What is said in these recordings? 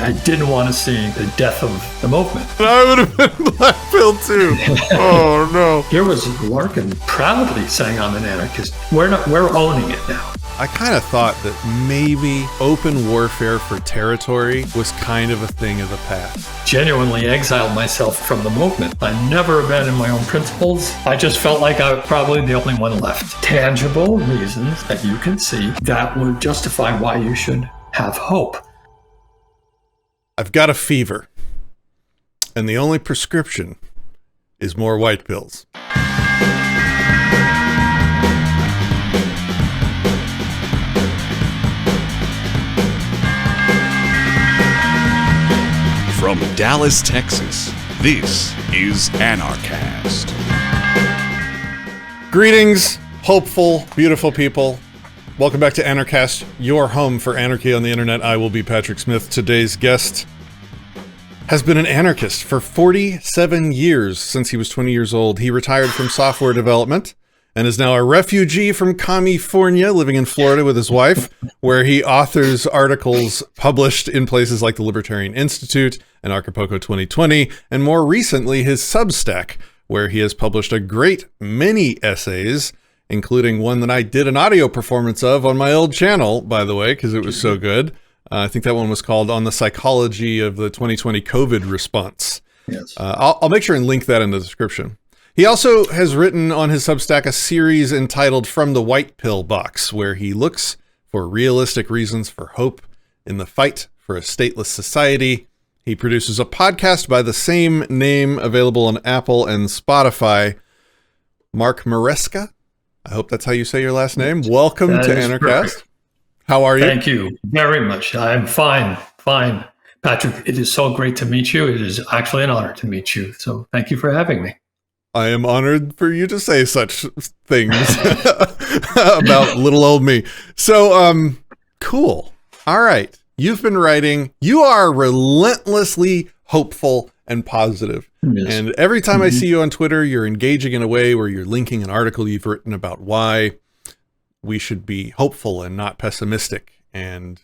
I didn't want to see the death of the movement. I would have been black pilled too. Oh no. Here was Larkin proudly saying I'm an anarchist. We're owning it now. I kind of thought that maybe open warfare for territory was kind of a thing of the past. Genuinely exiled myself from the movement. I never abandoned my own principles. I just felt like I was probably the only one left. Tangible reasons that you can see that would justify why you should have hope. I've got a fever, and the only prescription is more white pills. From Dallas, Texas, this is Anarchast. Greetings, hopeful, beautiful people. Welcome back to Anarchast, your home for anarchy on the internet. I will be Patrick Smith. Today's guest has been an anarchist for 47 years since he was 20 years old. He retired from software development and is now a refugee from California, living in Florida with his wife, where he authors articles published in places like the Libertarian Institute and Acapulco 2020, and more recently his Substack, where he has published a great many essays, including one that I did an audio performance of on my old channel, by the way, because it was so good. I think that one was called On the Psychology of the 2020 COVID Response. Yes. I'll make sure and link that in the description. He also has written on his Substack a series entitled From the White Pill Box, where he looks for realistic reasons for hope in the fight for a stateless society. He produces a podcast by the same name, available on Apple and Spotify. Mark Maresca, I hope that's how you say your last name. Welcome to Anarchast. Perfect. How are you? Thank you very much. I'm fine. Patrick, it is so great to meet you. It is actually an honor to meet you. So thank you for having me. I am honored for you to say such things about little old me. So, cool. All right. You've been writing. You are relentlessly hopeful and positive. Yes. And every time I see you on Twitter, you're engaging in a way where you're linking an article you've written about why we should be hopeful and not pessimistic. And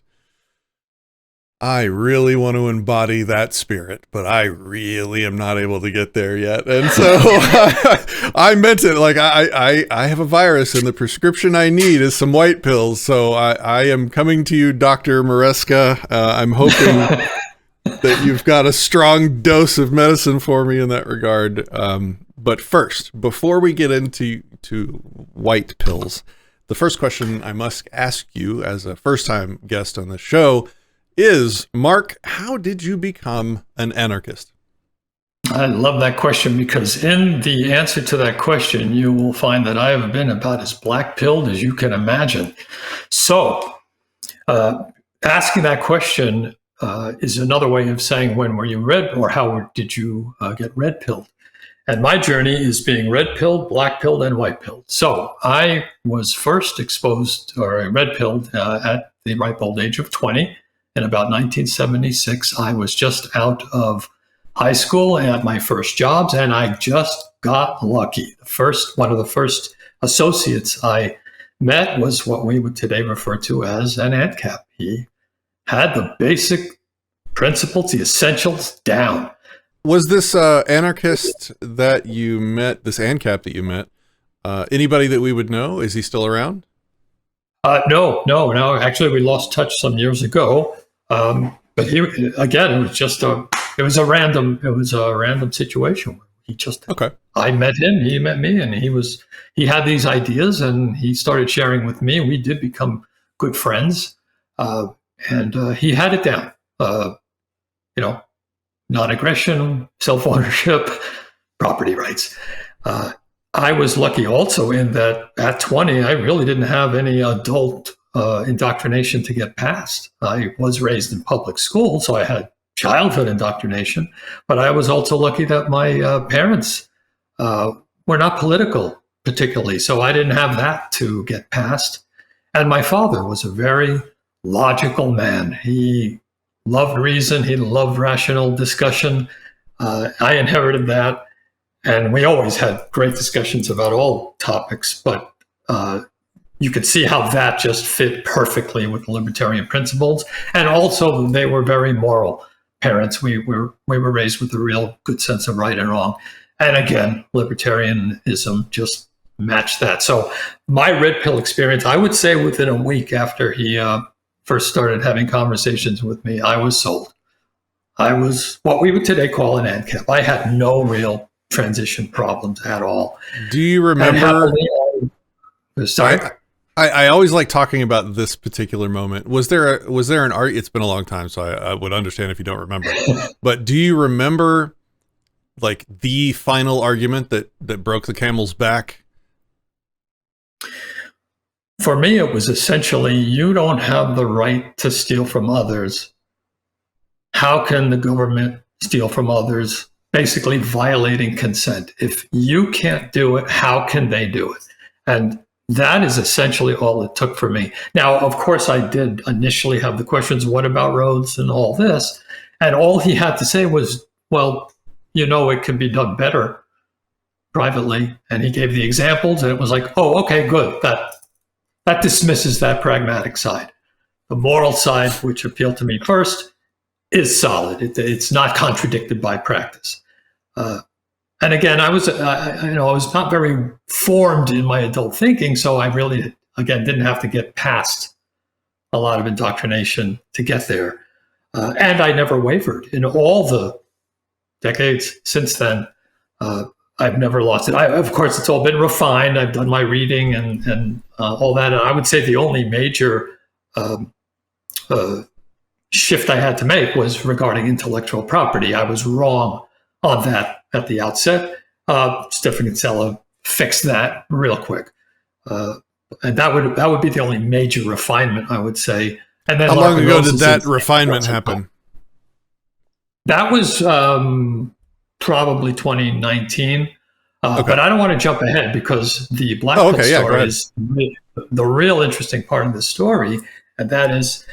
I really want to embody that spirit, but I really am not able to get there yet. And so I meant it like I have a virus and the prescription I need is some white pills. So I am coming to you, Dr. Maresca. I'm hoping that you've got a strong dose of medicine for me in that regard. But first, before we get into white pills, the first question I must ask you as a first-time guest on the show is, Mark, how did you become an anarchist? I love that question, because in the answer to that question, you will find that I have been about as black-pilled as you can imagine. So asking that question is another way of saying, when were you red, or how did you get red-pilled? And my journey is being red-pilled, black-pilled, and white-pilled. So I was first exposed, or red-pilled, at the ripe old age of 20. In about 1976, I was just out of high school and at my first jobs, and I just got lucky. One of the first associates I met was what we would today refer to as an ANCAP. He had the basic principles, the essentials down. Was this anarchist that you met, this ANCAP that you met, anybody that we would know? Is he still around? No. Actually, we lost touch some years ago. But he, again, it was a random situation. I met him, he met me, and he had these ideas, and he started sharing with me. We did become good friends, and he had it down. Non-aggression, self-ownership, property rights. I was lucky also in that at 20, I really didn't have any adult indoctrination to get past. I was raised in public school, so I had childhood indoctrination, but I was also lucky that my parents were not political particularly, so I didn't have that to get past. And my father was a very logical man. He loved reason, he loved rational discussion. I inherited that. And we always had great discussions about all topics, but you could see how that just fit perfectly with the libertarian principles. And also they were very moral. parents. We were raised with a real good sense of right and wrong. And again, libertarianism just matched that. So my red pill experience, I would say within a week after he first started having conversations with me, I was sold. I was what we would today call an ANCAP. I had no real transition problems at all. Do you remember? Sorry. I always like talking about this particular moment. Was there an art? It's been a long time, so I would understand if you don't remember. But do you remember, like, the final argument that broke the camel's back? For me, it was essentially, you don't have the right to steal from others. How can the government steal from others? Basically violating consent. If you can't do it, how can they do it? And that is essentially all it took for me. Now, of course, I did initially have the questions, what about roads and all this? And all he had to say was, well, it can be done better privately. And he gave the examples, and it was like, oh, okay, good. That dismisses that pragmatic side. The moral side, which appealed to me first, is solid. It's not contradicted by practice. And again, I was not very formed in my adult thinking, so I really, again, didn't have to get past a lot of indoctrination to get there. And I never wavered. In all the decades since then, I've never lost it. Of course, it's all been refined. I've done my reading and all that. And I would say the only major shift I had to make was regarding intellectual property. I was wrong on that at the outset. Stephan Kinsella fixed that real quick. And that would be the only major refinement, I would say. And then how long ago did that refinement happen? That was probably 2019. Okay. But I don't want to jump ahead because the Black Pill story is the real interesting part of the story. And that is,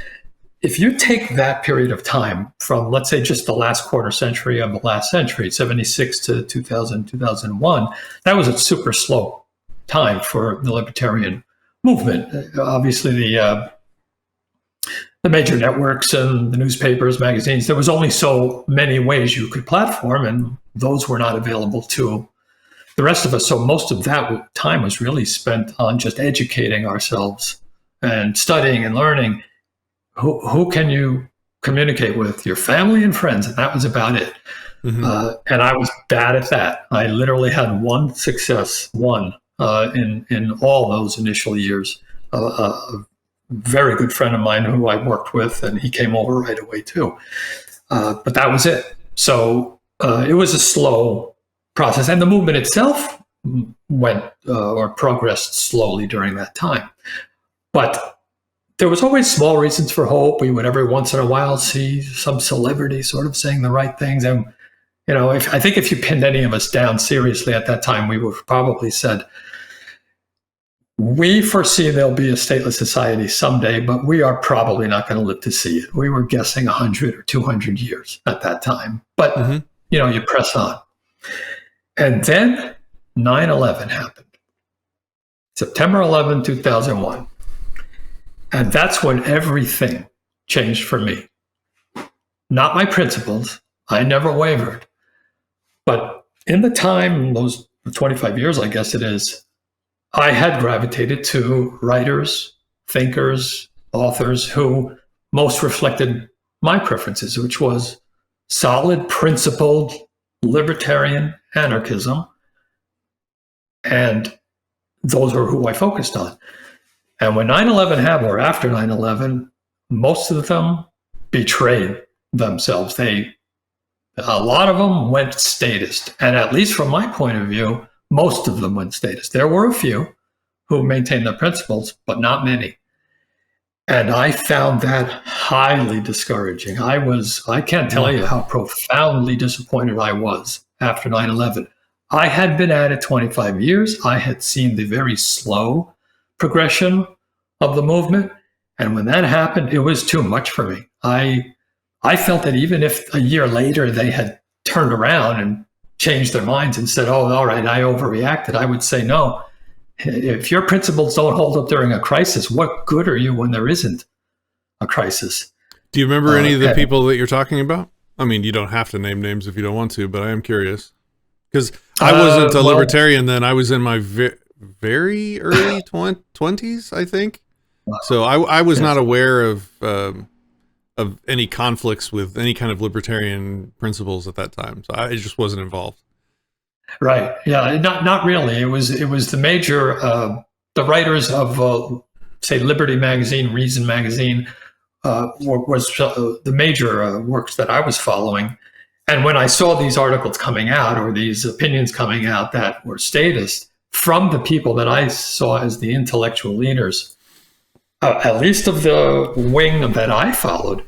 if you take that period of time from, let's say, just the last quarter century of the last century, 76 to 2000, 2001, that was a super slow time for the libertarian movement. Obviously, the major networks and the newspapers, magazines, there was only so many ways you could platform, and those were not available to the rest of us. So most of that time was really spent on just educating ourselves and studying and learning. Who can you communicate with? Your family and friends, and that was about it. Mm-hmm. And I was bad at that. I literally had one success, in all those initial years. A very good friend of mine who I worked with, and he came over right away too. But that was it. So it was a slow process, and the movement itself went or progressed slowly during that time. But there was always small reasons for hope. We would every once in a while see some celebrity sort of saying the right things. And, I think if you pinned any of us down seriously at that time, we would have probably said, we foresee there'll be a stateless society someday, but we are probably not going to live to see it. We were guessing 100 or 200 years at that time. But, you press on. And then 9/11 happened. September 11, 2001. And that's when everything changed for me. Not my principles. I never wavered. But in the time, those 25 years, I guess it is, I had gravitated to writers, thinkers, authors who most reflected my preferences, which was solid, principled, libertarian anarchism. And those are who I focused on. And when 9/11 happened, or after 9/11, most of them betrayed themselves. A lot of them went statist. And at least from my point of view, most of them went statist. There were a few who maintained their principles, but not many. And I found that highly discouraging. I can't tell you how profoundly disappointed I was after 9/11. I had been at it 25 years. I had seen the very slow progression of the movement. And when that happened, it was too much for me. I felt that even if a year later they had turned around and changed their minds and said, oh, all right, I overreacted, I would say, no, if your principles don't hold up during a crisis, what good are you when there isn't a crisis? Do you remember any of the people that you're talking about? I mean, you don't have to name names if you don't want to, but I am curious. Because I wasn't a libertarian then. I was in my very early 20s, I think. So I was not aware of any conflicts with any kind of libertarian principles at that time. So I just wasn't involved. Right. Yeah. Not really. It was the major the writers of say Liberty Magazine, Reason Magazine was the major works that I was following. And when I saw these articles coming out or these opinions coming out that were statist from the people that I saw as the intellectual leaders, at least of the wing that I followed,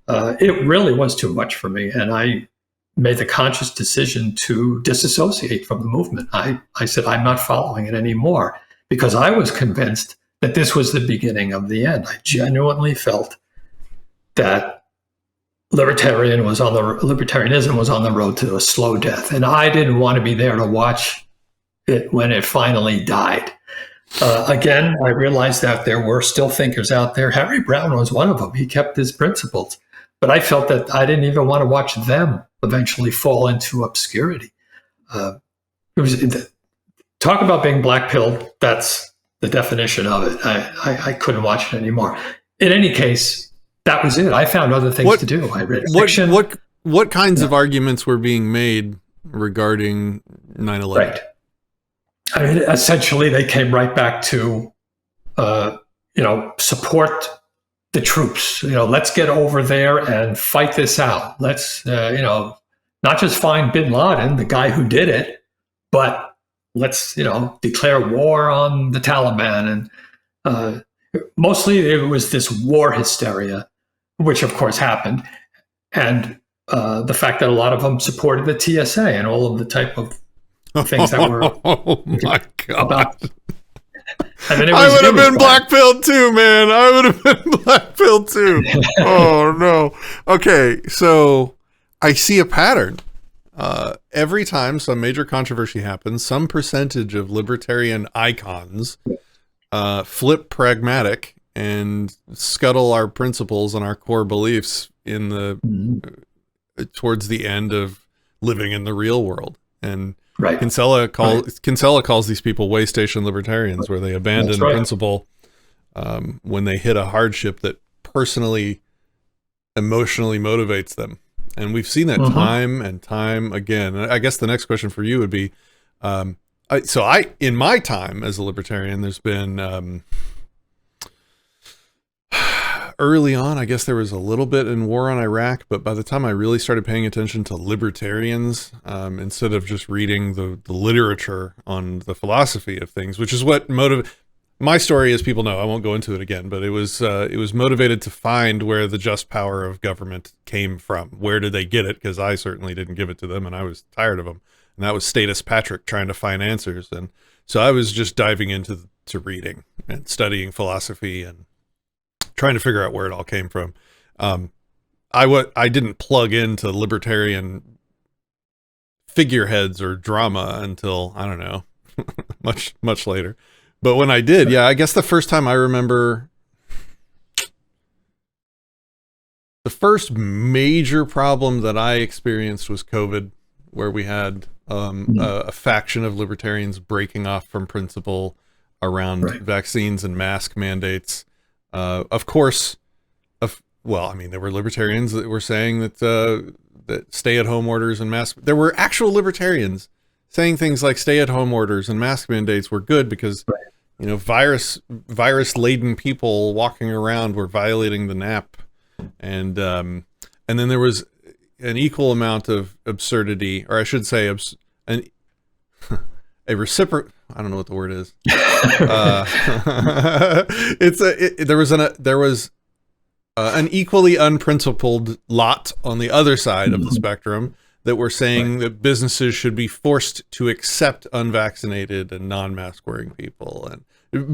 it really was too much for me. And I made the conscious decision to disassociate from the movement. I said, I'm not following it anymore because I was convinced that this was the beginning of the end. I genuinely felt that libertarianism was on the road to a slow death. And I didn't want to be there to watch it when it finally died. Again, I realized that there were still thinkers out there. Harry Browne was one of them. He kept his principles. But I felt that I didn't even want to watch them eventually fall into obscurity. Talk about being black-pilled. That's the definition of it. I couldn't watch it anymore. In any case, that was it. I found other things to do. I read fiction. What kinds of arguments were being made regarding 9/11? Right. I mean, essentially, they came right back to, support the troops. Let's get over there and fight this out. Let's, not just find Bin Laden, the guy who did it, but let's, declare war on the Taliban. And mostly it was this war hysteria, which of course happened. And the fact that a lot of them supported the TSA and all of the type of things that were oh my god about. I mean, I would have been black-pilled too, man. I would have been black-pilled too. Oh no. Okay, so I see a pattern. Every time some major controversy happens, some percentage of libertarian icons flip pragmatic and scuttle our principles and our core beliefs in towards the end of living in the real world. And right. Kinsella calls these people way station libertarians, where they abandon principle when they hit a hardship that personally, emotionally motivates them. And we've seen that time and time again. And I guess the next question for you would be, in my time as a libertarian, there's been early on, I guess there was a little bit in war on Iraq, but by the time I really started paying attention to libertarians, instead of just reading the literature on the philosophy of things, which is what my story, as people know, I won't go into it again, but it was motivated to find where the just power of government came from. Where did they get it? Because I certainly didn't give it to them, and I was tired of them. And that was Status Patrick trying to find answers. And so I was just diving into reading and studying philosophy and trying to figure out where it all came from. I didn't plug into libertarian figureheads or drama until, I don't know, much later. But when I did, I guess the first time I remember, the first major problem that I experienced was COVID, where we had a faction of libertarians breaking off from principle around vaccines and mask mandates. Of course, there were libertarians that were saying that stay-at-home orders and masks. There were actual libertarians saying things like stay-at-home orders and mask mandates were good because, virus-laden people walking around were violating the NAP, and then there was an equal amount of absurdity, or I should say, a reciprocal. I don't know what the word is. There was an equally unprincipled lot on the other side of the spectrum that were saying that businesses should be forced to accept unvaccinated and non-mask wearing people, and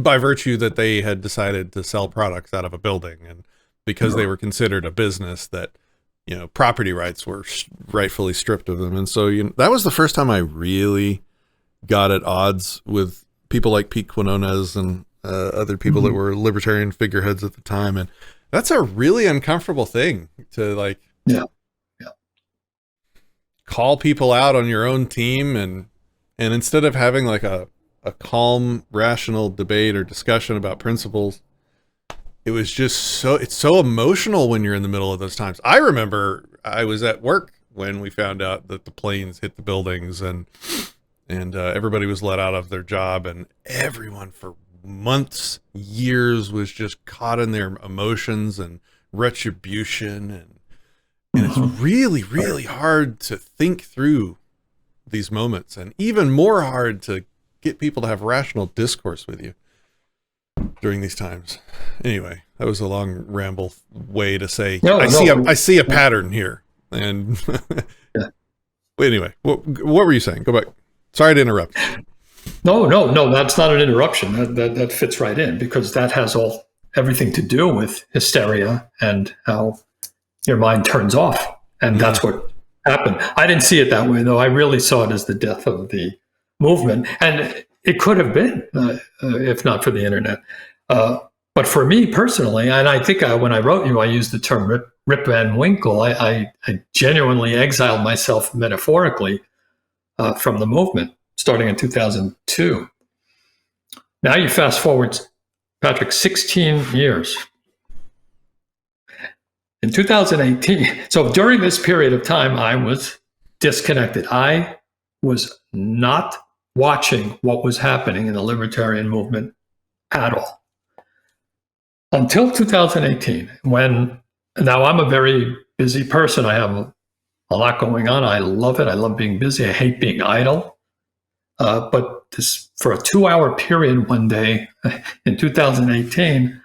by virtue that they had decided to sell products out of a building, and because they were considered a business, that property rights were rightfully stripped of them. And so that was the first time I really got at odds with people like Pete Quinones and other people that were libertarian figureheads at the time. And that's a really uncomfortable thing to call people out on your own team, and instead of having like a calm, rational debate or discussion about principles, it was just it's so emotional when you're in the middle of those times. I remember I was at work when we found out that the planes hit the buildings, and everybody was let out of their job, and everyone for months, years was just caught in their emotions and retribution, and it's really, really hard to think through these moments, and even more hard to get people to have rational discourse with you during these times. Anyway, that was a long ramble way to say I see a pattern here. And anyway, what were you saying? Go back. Sorry to interrupt. No, that's not an interruption. That fits right in, because that has everything to do with hysteria and how your mind turns off. And that's what happened. I didn't see it that way, though. I really saw it as the death of the movement. And it could have been, if not for the internet. But for me personally, and I think when I wrote you, I used the term Rip Van Winkle. I genuinely exiled myself metaphorically from the movement starting in 2002. Now you fast forward, Patrick, 16 years. In 2018, so during this period of time, I was disconnected. I was not watching what was happening in the libertarian movement at all. Until 2018, when now I'm a very busy person. I have a lot going on. I love it. I love being busy. I hate being idle. But this, for a 2-hour period one day in 2018,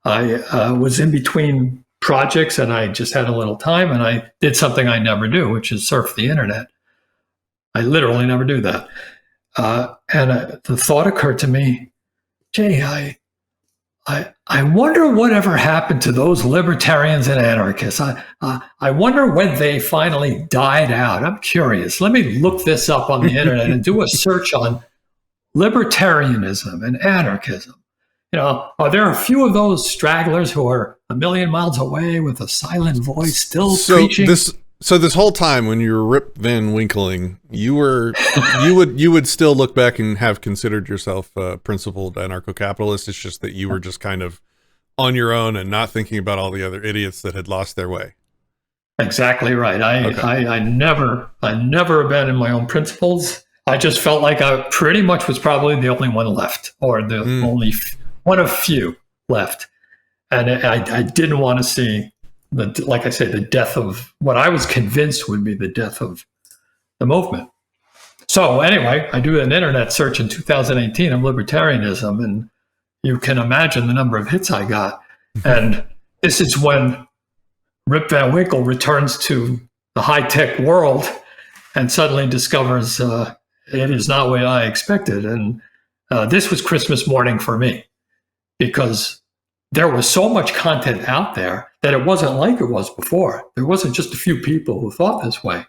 I was in between projects, and I just had a little time, and I did something I never do, which is surf the internet. I literally never do that. And the thought occurred to me, Jay, I wonder whatever happened to those libertarians and anarchists. I wonder when they finally died out. I'm curious. Let me look this up on the internet and do a search on libertarianism and anarchism. You know, are there a few of those stragglers who are a million miles away with a silent voice still preaching? So this whole time when you were Rip Van Winkling, you would still look back and have considered yourself a principled anarcho-capitalist. It's just that you were just kind of on your own and not thinking about all the other idiots that had lost their way. Exactly right. I never abandoned my own principles. I just felt like I pretty much was probably the only one left, or the only one of few left. And I didn't want to see, like I said, the death of what I was convinced would be the death of the movement. So anyway, I do an internet search in 2018 of libertarianism, and you can imagine the number of hits I got. And this is when Rip Van Winkle returns to the high-tech world and suddenly discovers it is not what I expected. And this was Christmas morning for me, because there was so much content out there that it wasn't like it was before. There wasn't just a few people who thought this way.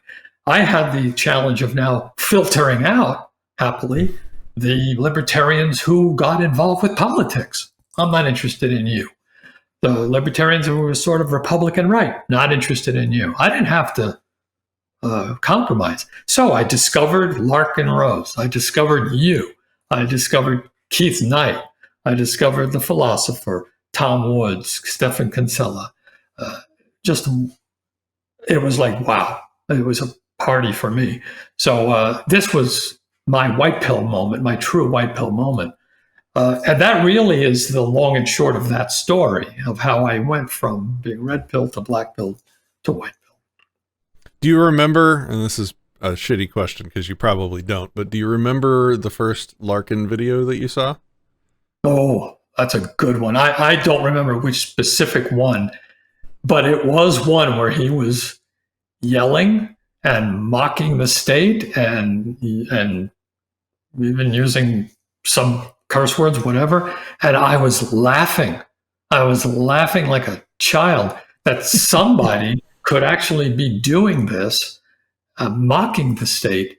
I had the challenge of now filtering out, happily, the libertarians who got involved with politics. I'm not interested in you. The libertarians who were sort of Republican right, not interested in you. I didn't have to compromise. So I discovered Larkin Rose. I discovered you. I discovered Keith Knight. I discovered the philosopher, Tom Woods, Stephan Kinsella. It was like, wow, it was a party for me. So this was my white pill moment, my true white pill moment. And that really is the long and short of that story of how I went from being red pill to black pill to white pill. Do you remember, and this is a shitty question because you probably don't, but do you remember the first Larkin video that you saw? Oh, that's a good one. I don't remember which specific one, but it was one where he was yelling and mocking the state and even using some curse words, whatever. And I was laughing. I was laughing like a child that somebody could actually be doing this, mocking the state,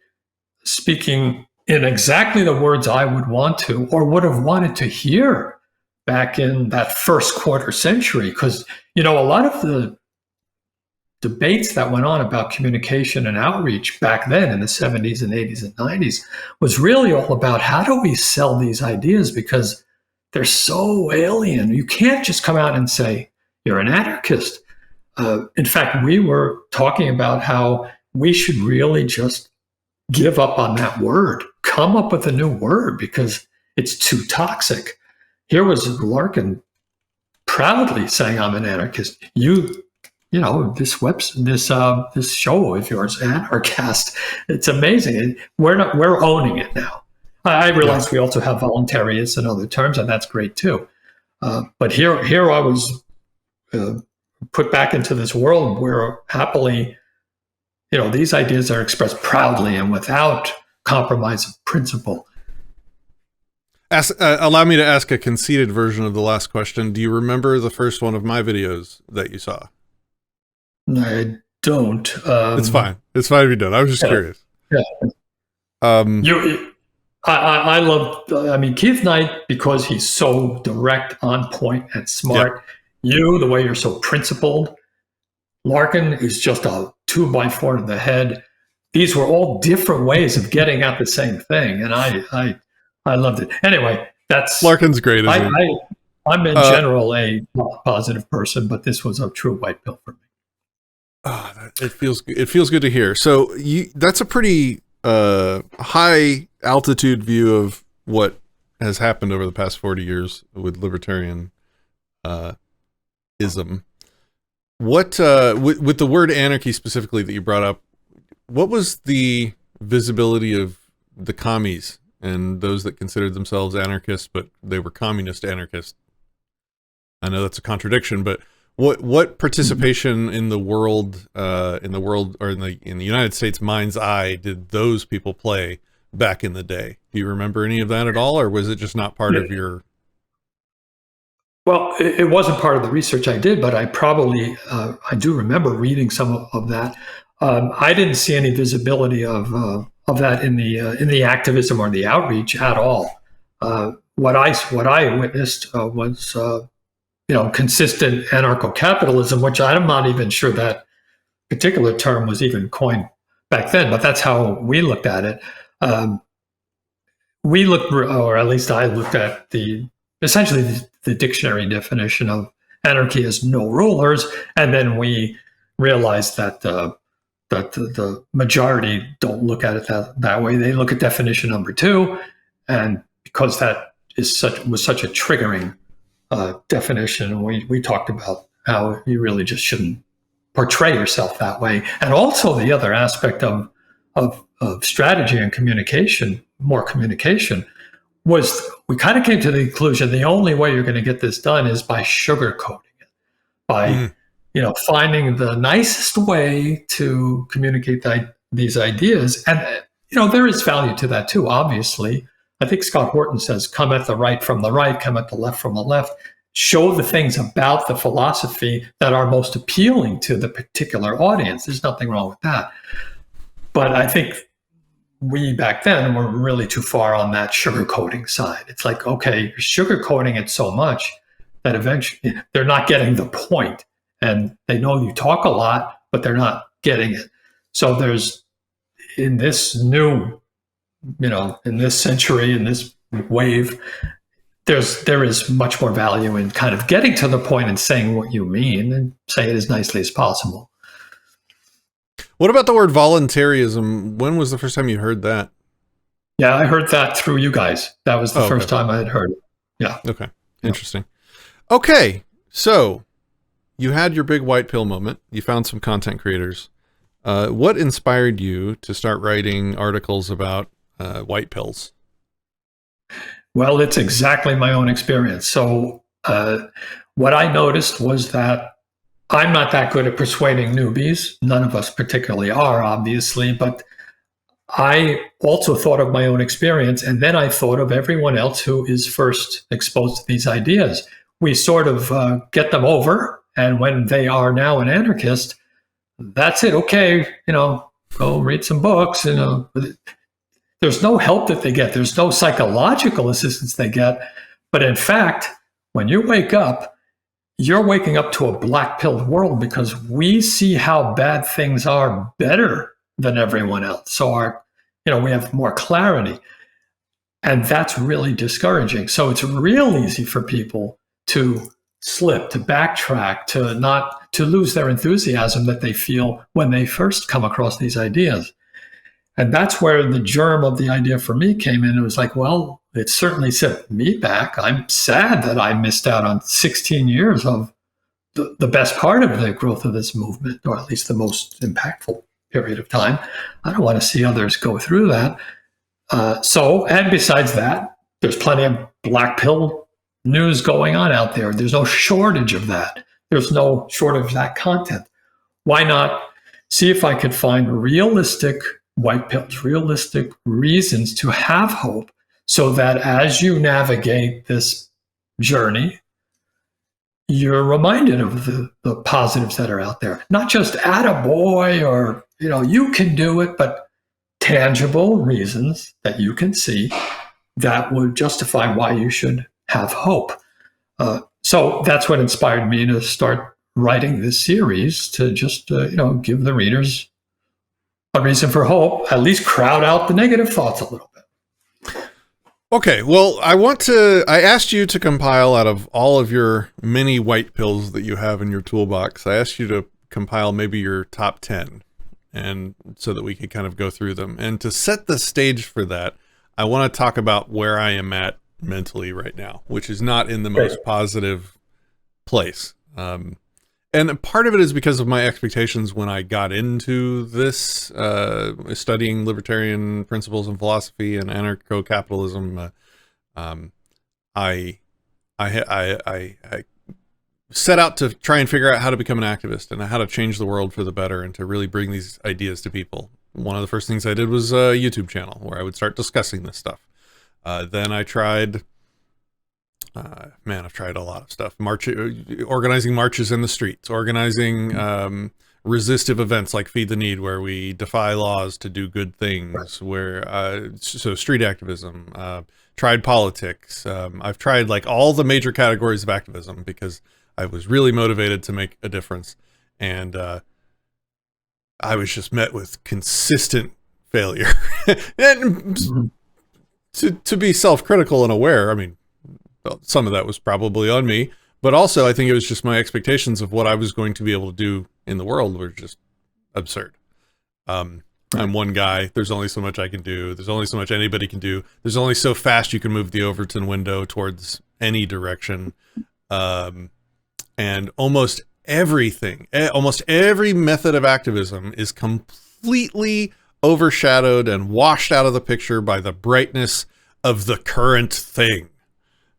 speaking in exactly the words I would want to or would have wanted to hear back in that first quarter century. Because, you know, a lot of the debates that went on about communication and outreach back then in the 70s and 80s and 90s was really all about how do we sell these ideas, because they're so alien. You can't just come out and say, you're an anarchist. In fact, we were talking about how we should really just give up on that word, come up with a new word, because it's too toxic. Here was Larkin proudly saying, I'm an anarchist. You know, this show of yours, Anarchast, it's amazing. We're owning it now. I realize we also have voluntarists and other terms, and that's great too. But here I was put back into this world where happily, you know, these ideas are expressed proudly and without compromise of principle. Allow me to ask a conceited version of the last question. Do you remember the first one of my videos that you saw? I don't. It's fine. It's fine if you don't. I was just curious. Yeah. I love. I mean, Keith Knight, because he's so direct, on point, and smart. You, the way you're so principled. Larkin is just a 2x4 in the head. These were all different ways of getting at the same thing, and I loved it. Anyway, that's Larkin's great. Isn't he? I'm in general a positive person, but this was a true white pill for me. Oh, it feels good to hear. So that's a pretty high altitude view of what has happened over the past 40 years with libertarian ism. What with the word anarchy specifically that you brought up, what was the visibility of the commies and those that considered themselves anarchists, but they were communist anarchists? I know that's a contradiction, but what participation in the world or in the United States mind's eye did those people play back in the day? Do you remember any of that at all, or was it just not part of your? Well, it wasn't part of the research I did, but I probably I do remember reading some of that. I didn't see any visibility of that in the activism or the outreach at all. What I witnessed was consistent anarcho-capitalism, which I'm not even sure that particular term was even coined back then, but that's how we looked at it. We looked, or at least I looked at essentially the dictionary definition of anarchy as no rulers, and then we realized that the majority don't look at it that way. They look at definition number 2, and because that was such a triggering definition, we talked about how you really just shouldn't portray yourself that way. And also the other aspect of strategy and communication, more communication, was we kind of came to the conclusion the only way you're going to get this done is by sugarcoating it, by finding the nicest way to communicate these ideas. And there is value to that too, obviously. I think Scott Horton says, come at the right from the right, come at the left from the left. Show the things about the philosophy that are most appealing to the particular audience. There's nothing wrong with that. But I think we back then were really too far on that sugarcoating side. It's like, okay, you're sugarcoating it so much that eventually they're not getting the point. And they know you talk a lot, but they're not getting it. So there's, in this new, in this century, in this wave, there is much more value in kind of getting to the point and saying what you mean and say it as nicely as possible. What about the word voluntarism? When was the first time you heard that? Yeah, I heard that through you guys. That was the first time I had heard it. Yeah. Okay. Interesting. Okay. So you had your big white pill moment. You found some content creators. What inspired you to start writing articles about white pills? Well, it's exactly my own experience. So what I noticed was that I'm not that good at persuading newbies. None of us particularly are, obviously, but I also thought of my own experience, and then I thought of everyone else who is first exposed to these ideas. We sort of get them over, and when they are now an anarchist, that's it. Okay, go read some books. There's no help that they get. There's no psychological assistance they get. But in fact, when you wake up, you're waking up to a black-pilled world because we see how bad things are better than everyone else. So we have more clarity. And that's really discouraging. So it's real easy for people to slip, to backtrack, to lose their enthusiasm that they feel when they first come across these ideas. And that's where the germ of the idea for me came in. It was like, well, it certainly set me back. I'm sad that I missed out on 16 years of the best part of the growth of this movement, or at least the most impactful period of time. I don't want to see others go through that. And besides that, there's plenty of black pill news going on out there. There's no shortage of that. There's no shortage of that content. Why not see if I could find realistic white pills, realistic reasons to have hope, so that as you navigate this journey, you're reminded of the positives that are out there. Not just attaboy or, you can do it, but tangible reasons that you can see that would justify why you should have hope. So that's what inspired me to start writing this series, to just, give the readers a reason for hope, at least crowd out the negative thoughts a little bit. Okay, well, I asked you to compile out of all of your many white pills that you have in your toolbox. I asked you to compile maybe your top 10, and so that we could kind of go through them. And to set the stage for that, I want to talk about where I am at mentally right now, which is not in the most positive place. And part of it is because of my expectations when I got into this, studying libertarian principles and philosophy and anarcho-capitalism. I set out to try and figure out how to become an activist and how to change the world for the better and to really bring these ideas to people. One of the first things I did was a YouTube channel where I would start discussing this stuff. Then I tried... I've tried a lot of stuff. Organizing marches in the streets, organizing resistive events like Feed the Need, where we defy laws to do good things. So street activism. Tried politics. I've tried like all the major categories of activism because I was really motivated to make a difference, and I was just met with consistent failure. And to be self-critical and aware, I mean, some of that was probably on me, but also I think it was just my expectations of what I was going to be able to do in the world were just absurd. I'm one guy. There's only so much I can do. There's only so much anybody can do. There's only so fast you can move the Overton window towards any direction. And almost everything, almost every method of activism is completely overshadowed and washed out of the picture by the brightness of the current thing.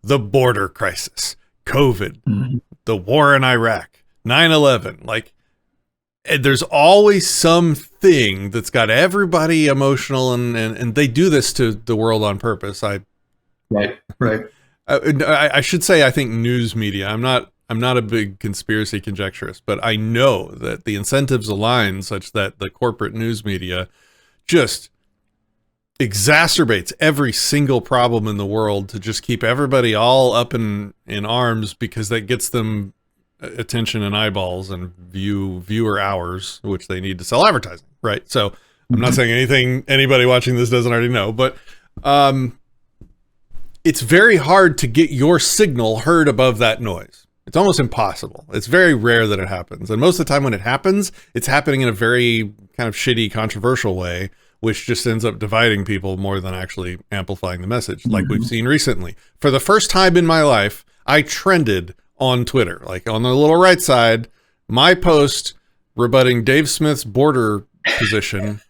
The border crisis, COVID, the war in Iraq, 9/11. Like, there's always something that's got everybody emotional, and they do this to the world on purpose. Right. I should say, I think news media. I'm not a big conspiracy conjecturist, but I know that the incentives align such that the corporate news media just exacerbates every single problem in the world to just keep everybody all up in arms, because that gets them attention and eyeballs and viewer hours, which they need to sell advertising, right? So I'm not saying anything anybody watching this doesn't already know, but it's very hard to get your signal heard above that noise. It's almost impossible. It's very rare that it happens. And most of the time when it happens, it's happening in a very kind of shitty, controversial way, which just ends up dividing people more than actually amplifying the message, like we've seen recently. For the first time in my life, I trended on Twitter. Like, on the little right side, my post rebutting Dave Smith's border position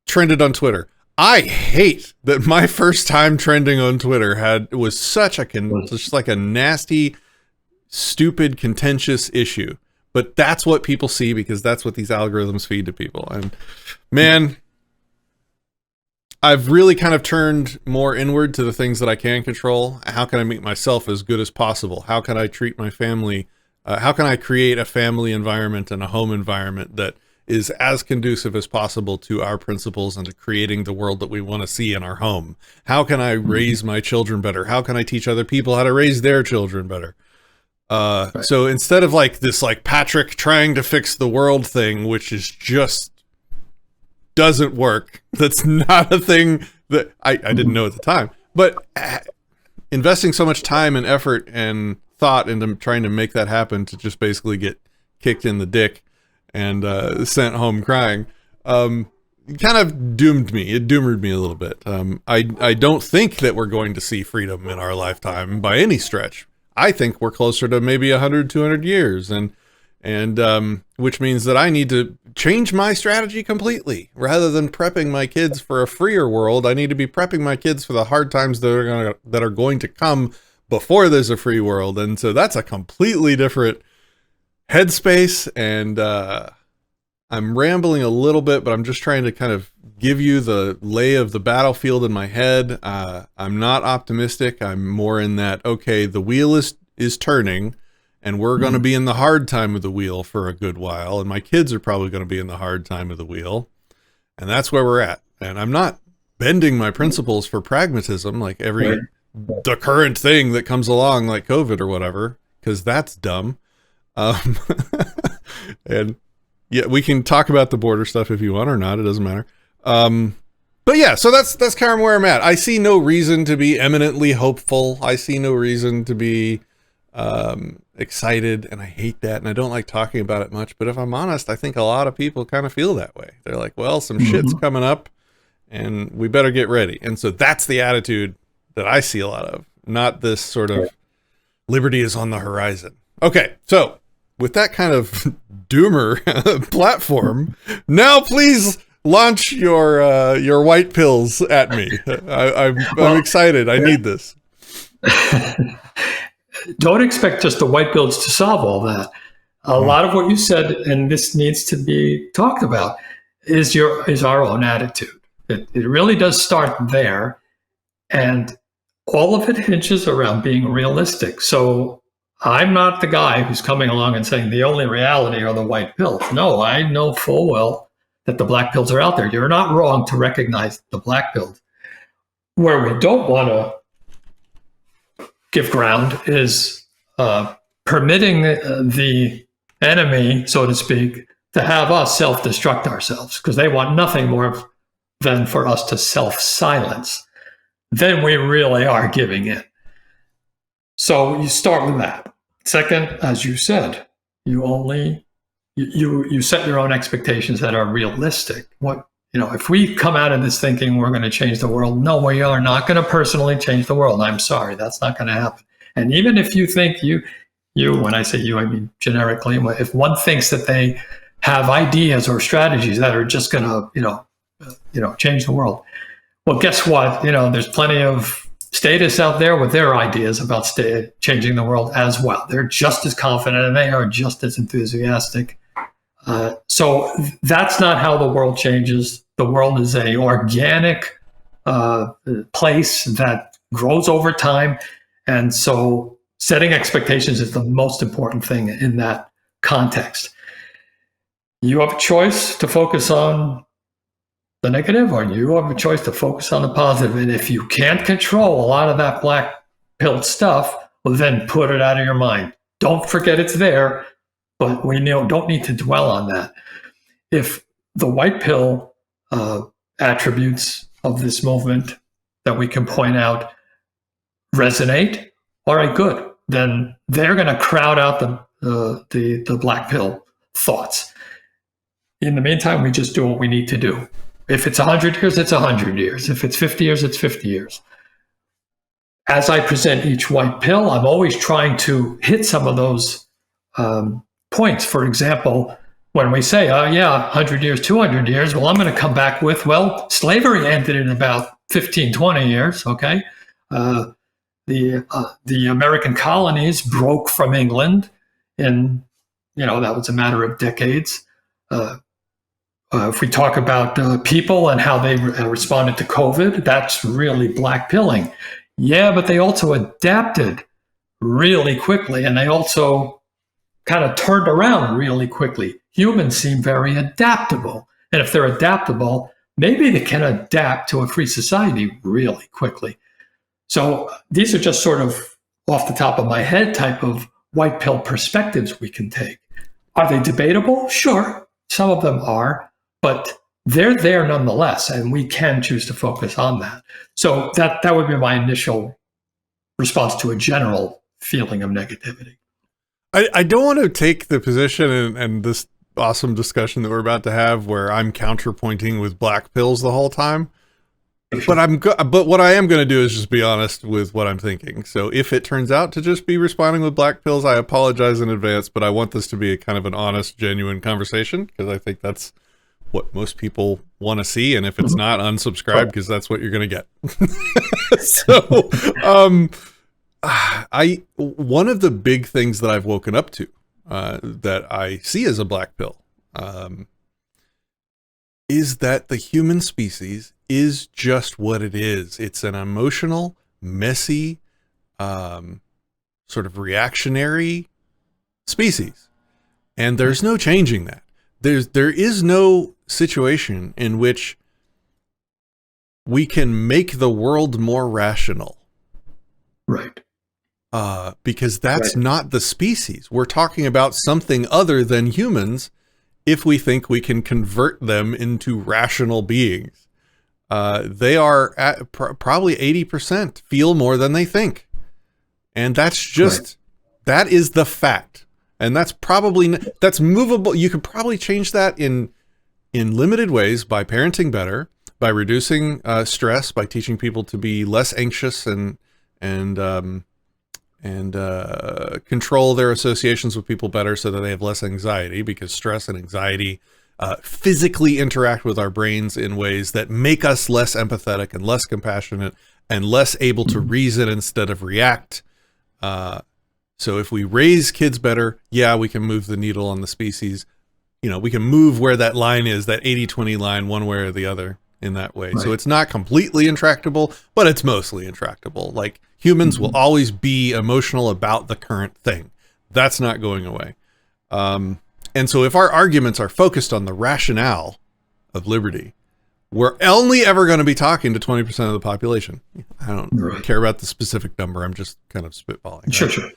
trended on Twitter. I hate that my first time trending on Twitter was such just like a nasty, stupid, contentious issue. But that's what people see, because that's what these algorithms feed to people. And man, I've really kind of turned more inward to the things that I can control. How can I make myself as good as possible? How can I treat my family? How can I create a family environment and a home environment that is as conducive as possible to our principles and to creating the world that we want to see in our home? How can I raise my children better? How can I teach other people how to raise their children better? So instead of like this like Patrick trying to fix the world thing, which is just doesn't work. That's not a thing that I didn't know at the time. But investing so much time and effort and thought into trying to make that happen to just basically get kicked in the dick and sent home crying kind of doomed me. It doomered me a little bit. I don't think that we're going to see freedom in our lifetime by any stretch. I think we're closer to maybe 100, 200 years, and which means that I need to change my strategy completely. Rather than prepping my kids for a freer world, I need to be prepping my kids for the hard times that are going to come before there's a free world. And so that's a completely different headspace, and I'm rambling a little bit, but I'm just trying to kind of give you the lay of the battlefield in my head. I'm not optimistic. I'm more in that, okay, the wheel is turning, and we're going to be in the hard time of the wheel for a good while, and my kids are probably going to be in the hard time of the wheel, and that's where we're at. And I'm not bending my principles for pragmatism like the current thing that comes along, like COVID or whatever, because that's dumb. And yeah, we can talk about the border stuff if you want or not. It doesn't matter. But yeah, so that's kind of where I'm at. I see no reason to be eminently hopeful. I see no reason to be excited, and I hate that, and I don't like talking about it much. But if I'm honest, I think a lot of people kind of feel that way. They're like, well, some shit's coming up, and we better get ready. And so that's the attitude that I see a lot of, not this sort of liberty is on the horizon. Okay, so with that kind of doomer platform, now please launch your white pills at me. I'm excited. I need this. Don't expect just the white pills to solve all that. A lot of what you said, and this needs to be talked about, is our own attitude. It really does start there, and all of it hinges around being realistic. So I'm not the guy who's coming along and saying the only reality are the white pills. No, I know full well that the black pills are out there. You're not wrong to recognize the black pills. Where we don't want to give ground is permitting the enemy, so to speak, to have us self-destruct ourselves, because they want nothing more than for us to self-silence. Then we really are giving in. So you start with that. Second, as you said, you set your own expectations that are realistic. If we come out of this thinking we're going to change the world, no, we are not going to personally change the world. I'm sorry, that's not going to happen. And even if you think you, when I say you, I mean generically, if one thinks that they have ideas or strategies that are just going to, change the world, well, guess what? There's plenty of statists out there with their ideas about changing the world as well. They're just as confident and they are just as enthusiastic. So that's not how the world changes. The world is an organic place that grows over time. And so setting expectations is the most important thing in that context. You have a choice to focus on the negative, or you have a choice to focus on the positive. And if you can't control a lot of that black pill stuff, well, then put it out of your mind. Don't forget it's there, but we don't need to dwell on that. If the white pill attributes of this movement that we can point out resonate, all right, good. Then they're going to crowd out the black pill thoughts. In the meantime, we just do what we need to do. If it's 100 years, it's 100 years. If it's 50 years, it's 50 years. As I present each white pill, I'm always trying to hit some of those points. For example, when we say, 100 years, 200 years, well, I'm going to come back with, well, slavery ended in about 15, 20 years, okay? The American colonies broke from England in, that was a matter of decades. If we talk about people and how they responded to COVID, that's really black pilling. Yeah, but they also adapted really quickly, and they also kind of turned around really quickly. Humans seem very adaptable. And if they're adaptable, maybe they can adapt to a free society really quickly. So these are just sort of off the top of my head type of white pill perspectives we can take. Are they debatable? Sure, some of them are, but they're there nonetheless, and we can choose to focus on that. So that would be my initial response to a general feeling of negativity. I don't want to take the position and this awesome discussion that we're about to have where I'm counterpointing with black pills the whole time. But what I am going to do is just be honest with what I'm thinking. So if it turns out to just be responding with black pills, I apologize in advance, but I want this to be a kind of an honest, genuine conversation because I think that's what most people want to see. And if it's not, unsubscribe because that's what you're going to get. So one of the big things that I've woken up to that I see as a black pill is that the human species is just what it is. It's an emotional, messy, sort of reactionary species. And there's no changing that. There is no situation in which we can make the world more rational. Right. Because that's not the species. We're talking about something other than humans if we think we can convert them into rational beings. They are at probably 80% feel more than they think. And that's just, that is the fact. And that's probably, that's movable. You could probably change that in limited ways by parenting better, by reducing stress, by teaching people to be less anxious and control their associations with people better so that they have less anxiety, because stress and anxiety physically interact with our brains in ways that make us less empathetic and less compassionate and less able to reason instead of react. So if we raise kids better, yeah, we can move the needle on the species. You know, we can move where that line is, that 80-20 line, one way or the other in that way. Right. So it's not completely intractable, but it's mostly intractable. Like humans will always be emotional about the current thing. That's not going away. And so if our arguments are focused on the rationale of liberty, we're only ever going to be talking to 20% of the population. I don't care about the specific number. I'm just kind of spitballing. Sure, right? sure.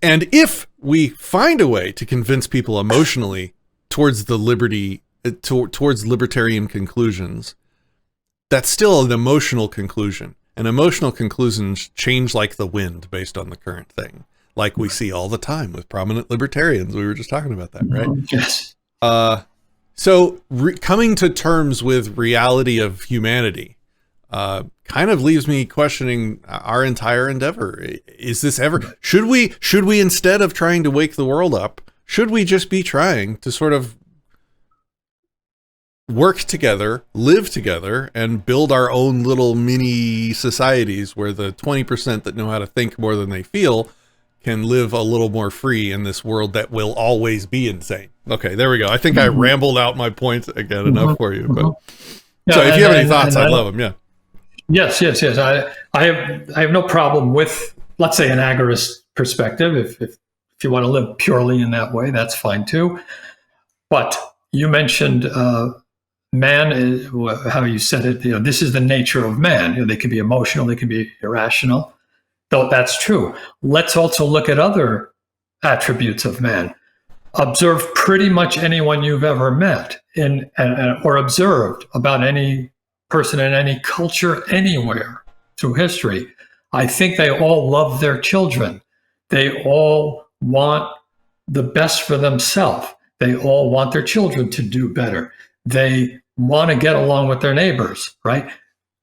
And if we find a way to convince people emotionally towards the liberty, towards libertarian conclusions, that's still an emotional conclusion. And emotional conclusions change like the wind based on the current thing, like we see all the time with prominent libertarians. We were just talking about that, right? Yes. So coming to terms with reality of humanity kind of leaves me questioning our entire endeavor. Is this ever, should we instead of trying to wake the world up, should we just be trying to sort of work together, live together, and build our own little mini societies where the 20% that know how to think more than they feel can live a little more free in this world that will always be insane? Okay, there we go. I think I rambled out my points again enough for you. But yeah, so if you have any thoughts, I'd love them. Yeah. Yes. I have no problem with, let's say, an agorist perspective. If you want to live purely in that way, that's fine too. But you mentioned man is, how you said it. You know, this is the nature of man. You know, they can be emotional, they can be irrational. Though that's true. Let's also look at other attributes of man. Observe pretty much anyone you've ever met or observed about any person in any culture anywhere through history. I think they all love their children. They all want the best for themselves. They all want their children to do better. They want to get along with their neighbors, right?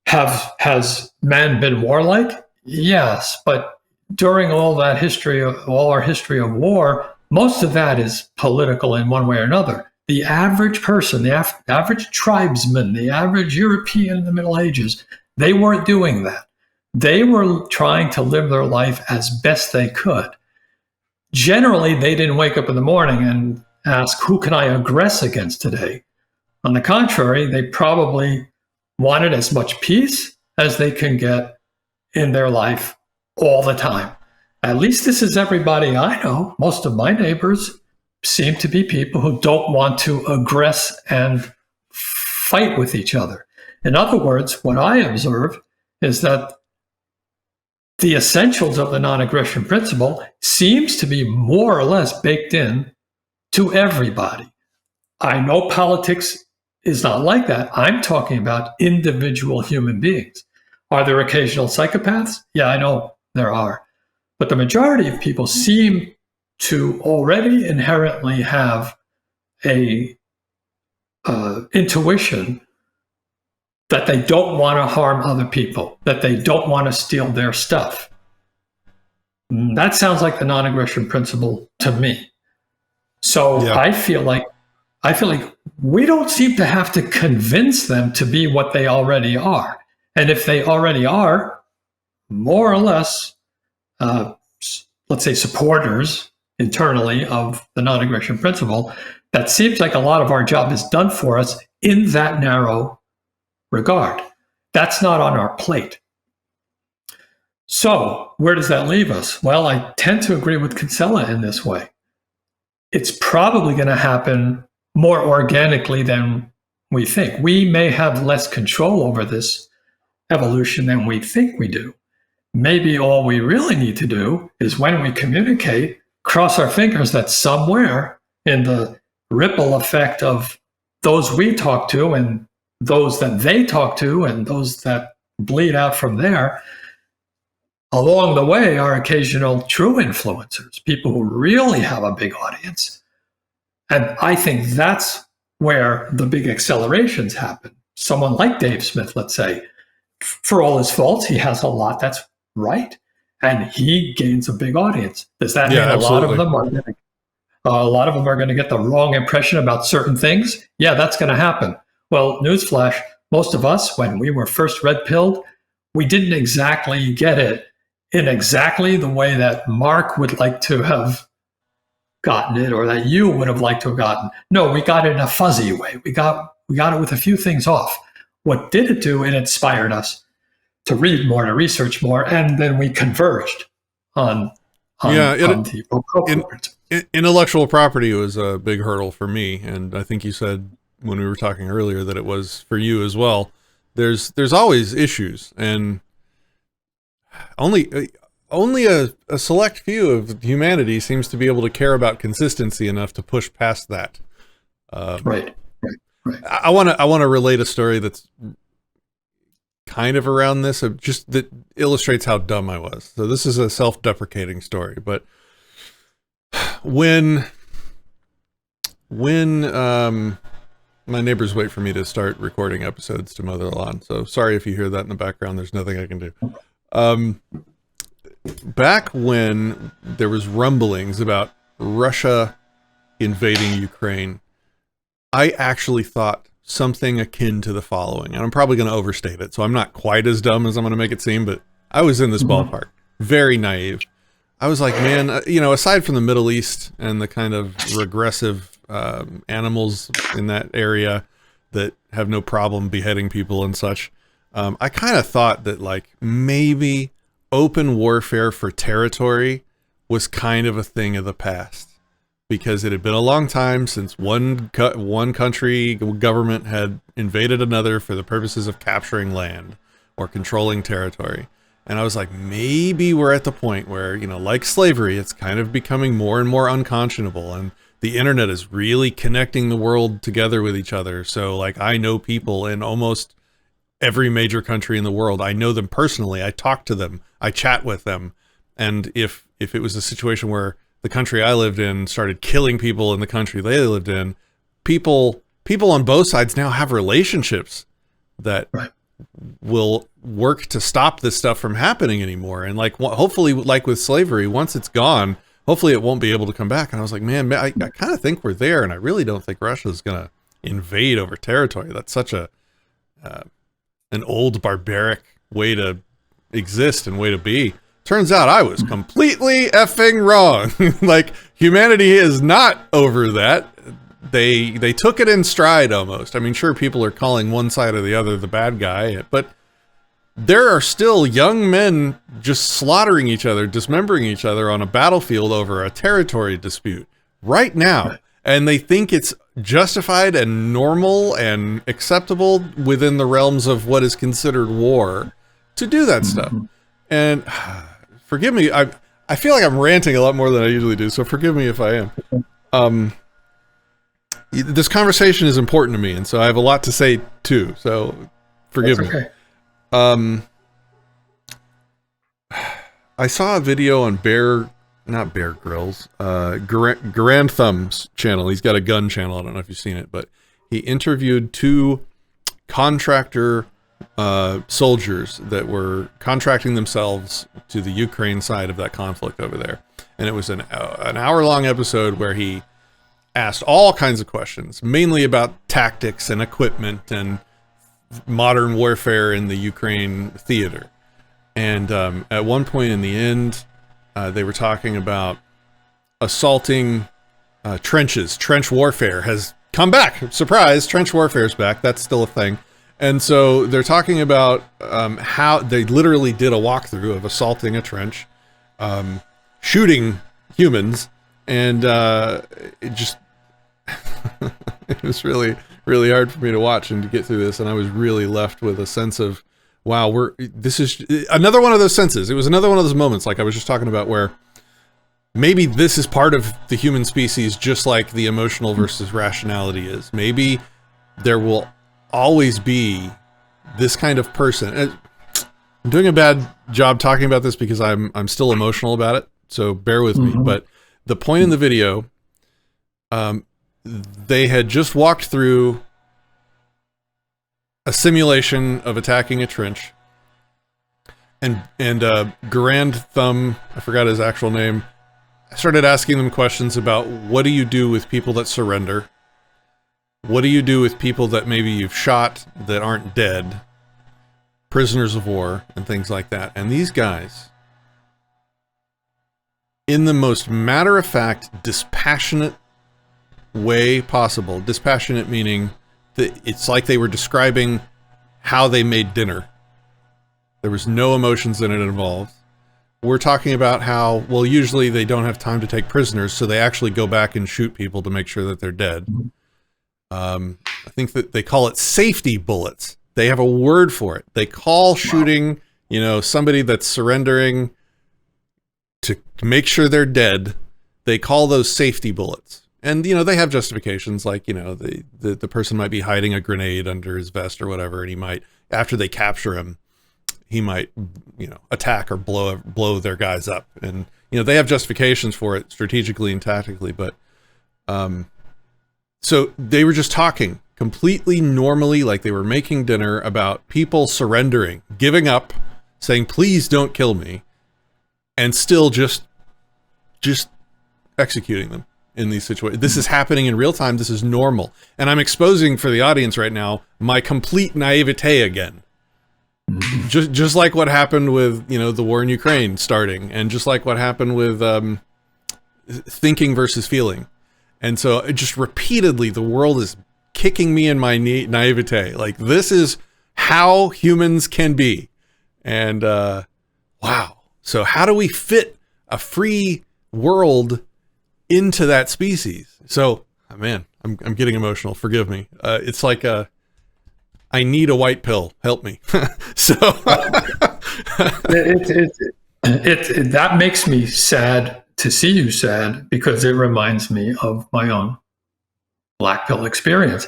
Has man been warlike? Yes, but during all our history of war, most of that is political in one way or another. The average person, the average tribesman, the average European in the Middle Ages, they weren't doing that. They were trying to live their life as best they could. Generally, they didn't wake up in the morning and ask, who can I aggress against today? On the contrary, they probably wanted as much peace as they can get in their life all the time. At least this is everybody I know. Most of my neighbors seem to be people who don't want to aggress and fight with each other. In other words, what I observe is that the essentials of the non-aggression principle seems to be more or less baked in to everybody. I know politics is not like that. I'm talking about individual human beings. Are there occasional psychopaths? Yeah, I know there are. But the majority of people seem to already inherently have a intuition that they don't want to harm other people, that they don't want to steal their stuff. That sounds like the non-aggression principle to me. So yeah. I feel like we don't seem to have to convince them to be what they already are. And if they already are, more or less, let's say supporters internally of the non-aggression principle, that seems like a lot of our job is done for us in that narrow regard. That's not on our plate. So where does that leave us? Well, I tend to agree with Kinsella in this way. It's probably going to happen more organically than we think. We may have less control over this evolution than we think we do. Maybe all we really need to do is when we communicate, cross our fingers that somewhere in the ripple effect of those we talk to and those that they talk to and those that bleed out from there, along the way are occasional true influencers, people who really have a big audience. And I think that's where the big accelerations happen. Someone like Dave Smith, let's say, for all his faults, he has a lot that's right, and he gains a big audience. Does that mean absolutely. a lot of them are going to get the wrong impression about certain things? Yeah, that's going to happen. Well, newsflash, most of us, when we were first red-pilled, we didn't exactly get it in exactly the way that Mark would like to have gotten it, or that you would have liked to have gotten. No, we got it in a fuzzy way. We got it with a few things off. What did it do? It inspired us to read more, to research more, and then we converged on intellectual property was a big hurdle for me, and I think you said when we were talking earlier that it was for you as well. There's always issues, and only a select few of humanity seems to be able to care about consistency enough to push past that. Right. I want to relate a story that's kind of around this, just that illustrates how dumb I was. So this is a self-deprecating story, but when my neighbors wait for me to start recording episodes to mow their lawn, so sorry if you hear that in the background. There's nothing I can do. Back when there was rumblings about Russia invading Ukraine, I actually thought something akin to the following, and I'm probably going to overstate it, so I'm not quite as dumb as I'm going to make it seem, but I was in this ballpark, very naive. I was like, man, aside from the Middle East and the kind of regressive animals in that area that have no problem beheading people and such, I kind of thought that like maybe open warfare for territory was kind of a thing of the past, because it had been a long time since one country government had invaded another for the purposes of capturing land or controlling territory. And I was like, maybe we're at the point where, like slavery, it's kind of becoming more and more unconscionable, and the internet is really connecting the world together with each other. So like, I know people in almost every major country in the world. I know them personally. I talk to them. I chat with them. And if it was a situation where the country I lived in started killing people in the country they lived in, people on both sides now have relationships that will work to stop this stuff from happening anymore. And like, hopefully, like with slavery, once it's gone, hopefully it won't be able to come back. And I was like, man, I kind of think we're there, and I really don't think Russia's going to invade over territory. That's such an old barbaric way to exist and way to be. Turns out I was completely effing wrong. Like, humanity is not over that. They took it in stride almost. I mean, sure, people are calling one side or the other the bad guy, but there are still young men just slaughtering each other, dismembering each other on a battlefield over a territory dispute right now. And they think it's justified and normal and acceptable within the realms of what is considered war to do that stuff. And forgive me, I feel like I'm ranting a lot more than I usually do, so forgive me if I am. This conversation is important to me, and so I have a lot to say too, so forgive me. Okay. I saw a video on not Bear Grylls, Garand Thumb's channel. He's got a gun channel. I don't know if you've seen it, but he interviewed 2 contractor soldiers that were contracting themselves to the Ukraine side of that conflict over there. And it was an hour-long episode where he asked all kinds of questions, mainly about tactics and equipment and modern warfare in the Ukraine theater. And at one point in the end, they were talking about assaulting trenches. Trench warfare has come back. Surprise, trench warfare is back. That's still a thing. And so they're talking about how they literally did a walkthrough of assaulting a trench, shooting humans, and it just it was really, really hard for me to watch and to get through this. And I was really left with a sense of, wow, this is another one of those senses. It was another one of those moments, like I was just talking about, where maybe this is part of the human species, just like the emotional versus rationality is. Maybe there will always be this kind of person. I'm doing a bad job talking about this because I'm still emotional about it, so bear with me. But the point in the video, they had just walked through a simulation of attacking a trench, and Garand Thumb, I forgot his actual name, I started asking them questions about, what do you do with people that surrender? What do you do with people that maybe you've shot that aren't dead? Prisoners of war and things like that. And these guys, in the most matter-of-fact, dispassionate way possible, dispassionate meaning that it's like they were describing how they made dinner. There was no emotions in it involved. We're talking about how, well, usually they don't have time to take prisoners, so they actually go back and shoot people to make sure that they're dead. I think that they call it safety bullets. They have a word for it. They call shooting, somebody that's surrendering to make sure they're dead. They call those safety bullets. And, they have justifications, like, the person might be hiding a grenade under his vest or whatever, and he might, after they capture him, he might, attack or blow their guys up. And, they have justifications for it strategically and tactically, but, so they were just talking completely normally, like they were making dinner, about people surrendering, giving up, saying, please don't kill me, and still just executing them in these situations. This is happening in real time. This is normal. And I'm exposing for the audience right now my complete naivete again. Just like what happened with, the war in Ukraine starting, and just like what happened with thinking versus feeling. And so just repeatedly, the world is kicking me in my naivete. Like, this is how humans can be. And wow. So how do we fit a free world into that species? So, man, I'm getting emotional. Forgive me. It's like I need a white pill. Help me. So that makes me sad to see you sad, because it reminds me of my own black pill experience.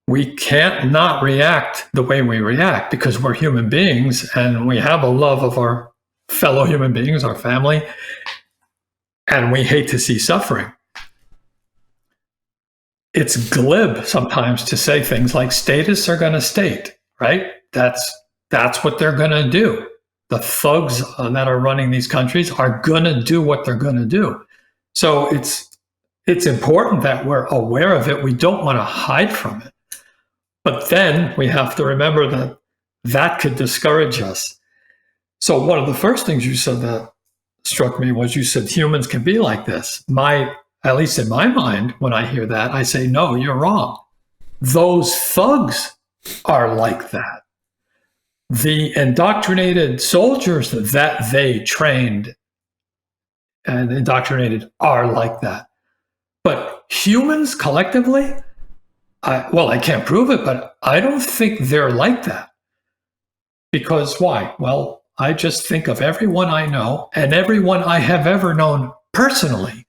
We can't not react the way we react, because we're human beings and we have a love of our fellow human beings, our family, and we hate to see suffering. It's glib sometimes to say things like statists are going to state, right? That's what they're going to do. The thugs that are running these countries are going to do what they're going to do. So it's important that we're aware of it. We don't want to hide from it. But then we have to remember that could discourage us. So one of the first things you said that struck me was, you said humans can be like this. At least in my mind, when I hear that, I say, no, you're wrong. Those thugs are like that. The indoctrinated soldiers that they trained and indoctrinated are like that. But humans collectively, I can't prove it, but I don't think they're like that. Because why? Well, I just think of everyone I know and everyone I have ever known personally.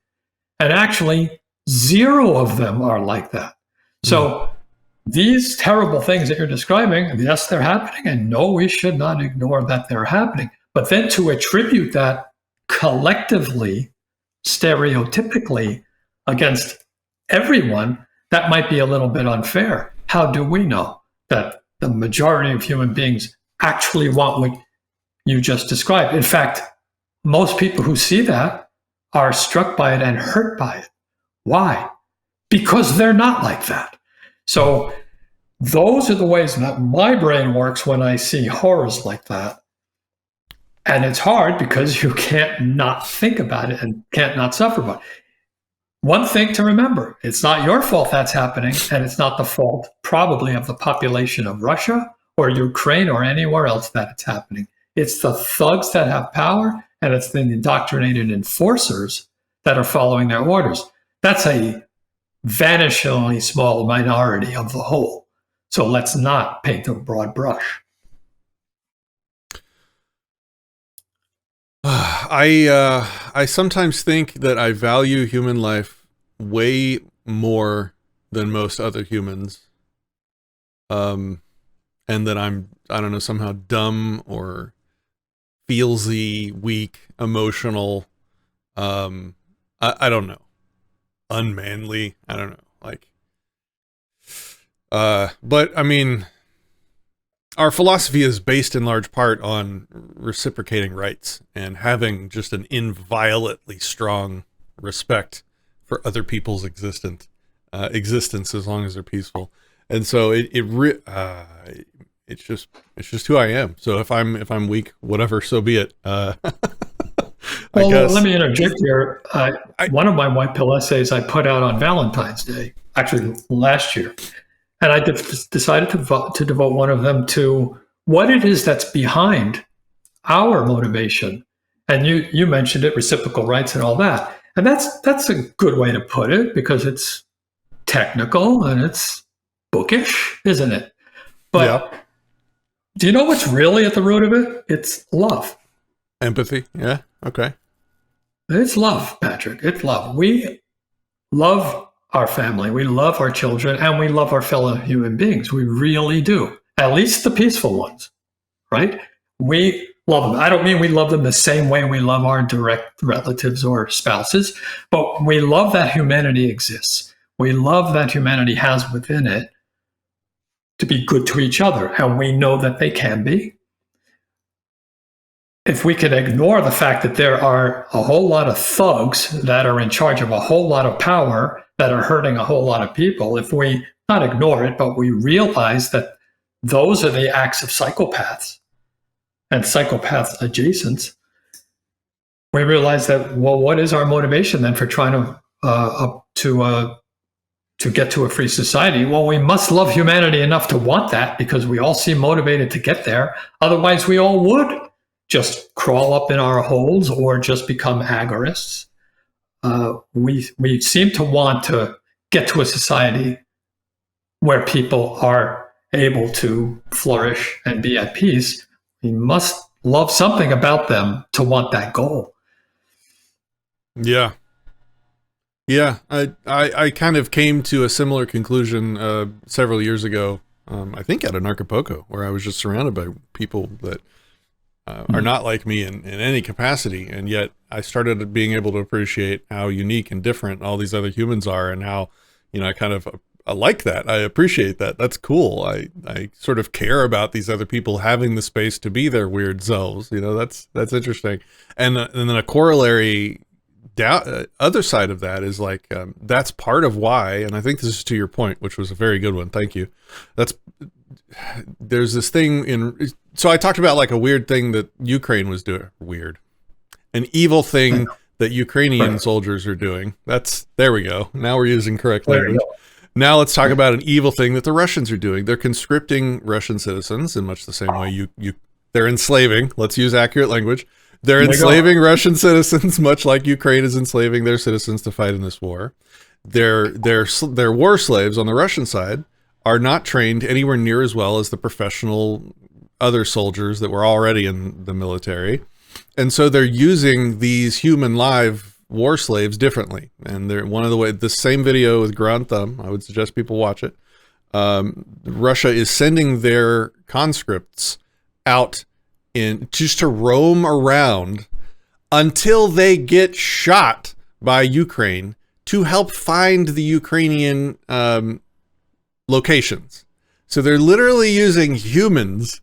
And actually, zero of them are like that. So these terrible things that you're describing, yes, they're happening. And no, we should not ignore that they're happening. But then to attribute that collectively, stereotypically against everyone, that might be a little bit unfair. How do we know that the majority of human beings actually want what you just described? In fact, most people who see that are struck by it and hurt by it. Why? Because they're not like that. So those are the ways that my brain works when I see horrors like that. And it's hard because you can't not think about it and can't not suffer by it. One thing to remember, it's not your fault that's happening, and it's not the fault probably of the population of Russia or Ukraine or anywhere else that it's happening. It's the thugs that have power, and it's the indoctrinated enforcers that are following their orders. That's a vanishingly small minority of the whole. So let's not paint a broad brush. I sometimes think that I value human life way more than most other humans. And that I don't know, somehow dumb or feelsy, weak, emotional. I don't know. Unmanly. I don't know. Like, but I mean, our philosophy is based in large part on reciprocating rights and having just an inviolably strong respect for other people's existence as long as they're peaceful. And so it's just who I am. So if I'm weak, whatever, so be it. I guess. Let me interject here. One of my white pill essays I put out on Valentine's Day, actually last year. And I decided to devote one of them to what it is that's behind our motivation. And you mentioned it, reciprocal rights and all that. And that's a good way to put it because it's technical and it's bookish, isn't it? But do you know what's really at the root of it? It's love. Empathy. Yeah. Okay. It's love, Patrick. It's love. We love our family, we love our children, and we love our fellow human beings. We really do. At least the peaceful ones, right? We love them. I don't mean we love them the same way we love our direct relatives or spouses, but we love that humanity exists. We love that humanity has within it to be good to each other, and we know that they can be. If we can ignore the fact that there are a whole lot of thugs that are in charge of a whole lot of power that are hurting a whole lot of people, if we not ignore it, but we realize that those are the acts of psychopaths and psychopaths adjacent, we realize that, well, what is our motivation then for trying to get to a free society? Well, we must love humanity enough to want that because we all seem motivated to get there. Otherwise, we all would just crawl up in our holes or just become agorists. We seem to want to get to a society where people are able to flourish and be at peace. We must love something about them to want that goal. Yeah. Yeah. I kind of came to a similar conclusion several years ago, I think at Anarchapulco, where I was just surrounded by people that are not like me in any capacity. And yet I started being able to appreciate how unique and different all these other humans are and how, I like that. I appreciate that. That's cool. I sort of care about these other people having the space to be their weird selves. That's interesting. And then a corollary other side of that is like, that's part of why, and I think this is to your point, which was a very good one. Thank you. There's this thing so I talked about like a weird thing that Ukraine was doing. An evil thing that Ukrainian soldiers are doing. There we go. Now we're using correct language. Now let's talk about an evil thing that the Russians are doing. They're conscripting Russian citizens in much the same way they're enslaving. Let's use accurate language. They're enslaving Russian citizens, much like Ukraine is enslaving their citizens to fight in this war. Their war slaves on the Russian side are not trained anywhere near as well as the professional other soldiers that were already in the military. And so they're using these human live war slaves differently. And they're one of the way, the same video with Grand Thumb, I would suggest people watch it. Russia is sending their conscripts out in just to roam around until they get shot by Ukraine to help find the Ukrainian locations. So they're literally using humans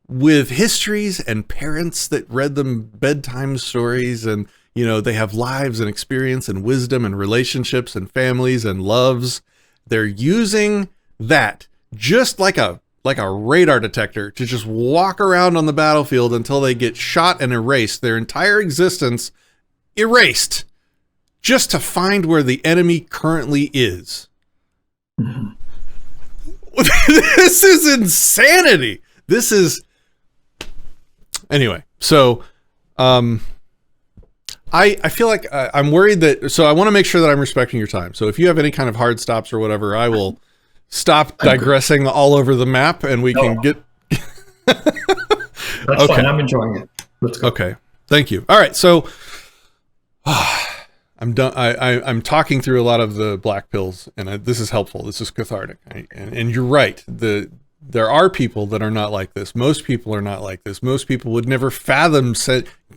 with histories and parents that read them bedtime stories, and they have lives and experience and wisdom and relationships and families and loves. They're using that just like a radar detector to just walk around on the battlefield until they get shot and erased, their entire existence erased, just to find where the enemy currently is. Mm-hmm. This is insanity. This is anyway. So, I feel like I'm worried that. So I want to make sure that I'm respecting your time. So if you have any kind of hard stops or whatever, I will stop digressing all over the map, and we can get. That's okay. Fine. I'm enjoying it. Let's go. Okay. Thank you. All right. So I'm done. I'm talking through a lot of the black pills, and this is helpful. This is cathartic. And you're right. There are people that are not like this. Most people are not like this. Most people would never fathom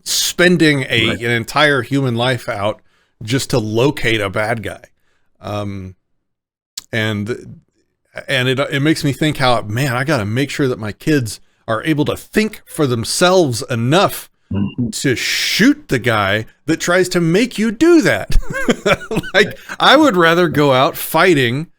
spending an entire human life out just to locate a bad guy. And it makes me think how, man, I got to make sure that my kids are able to think for themselves enough to shoot the guy that tries to make you do that. Like, I would rather go out fighting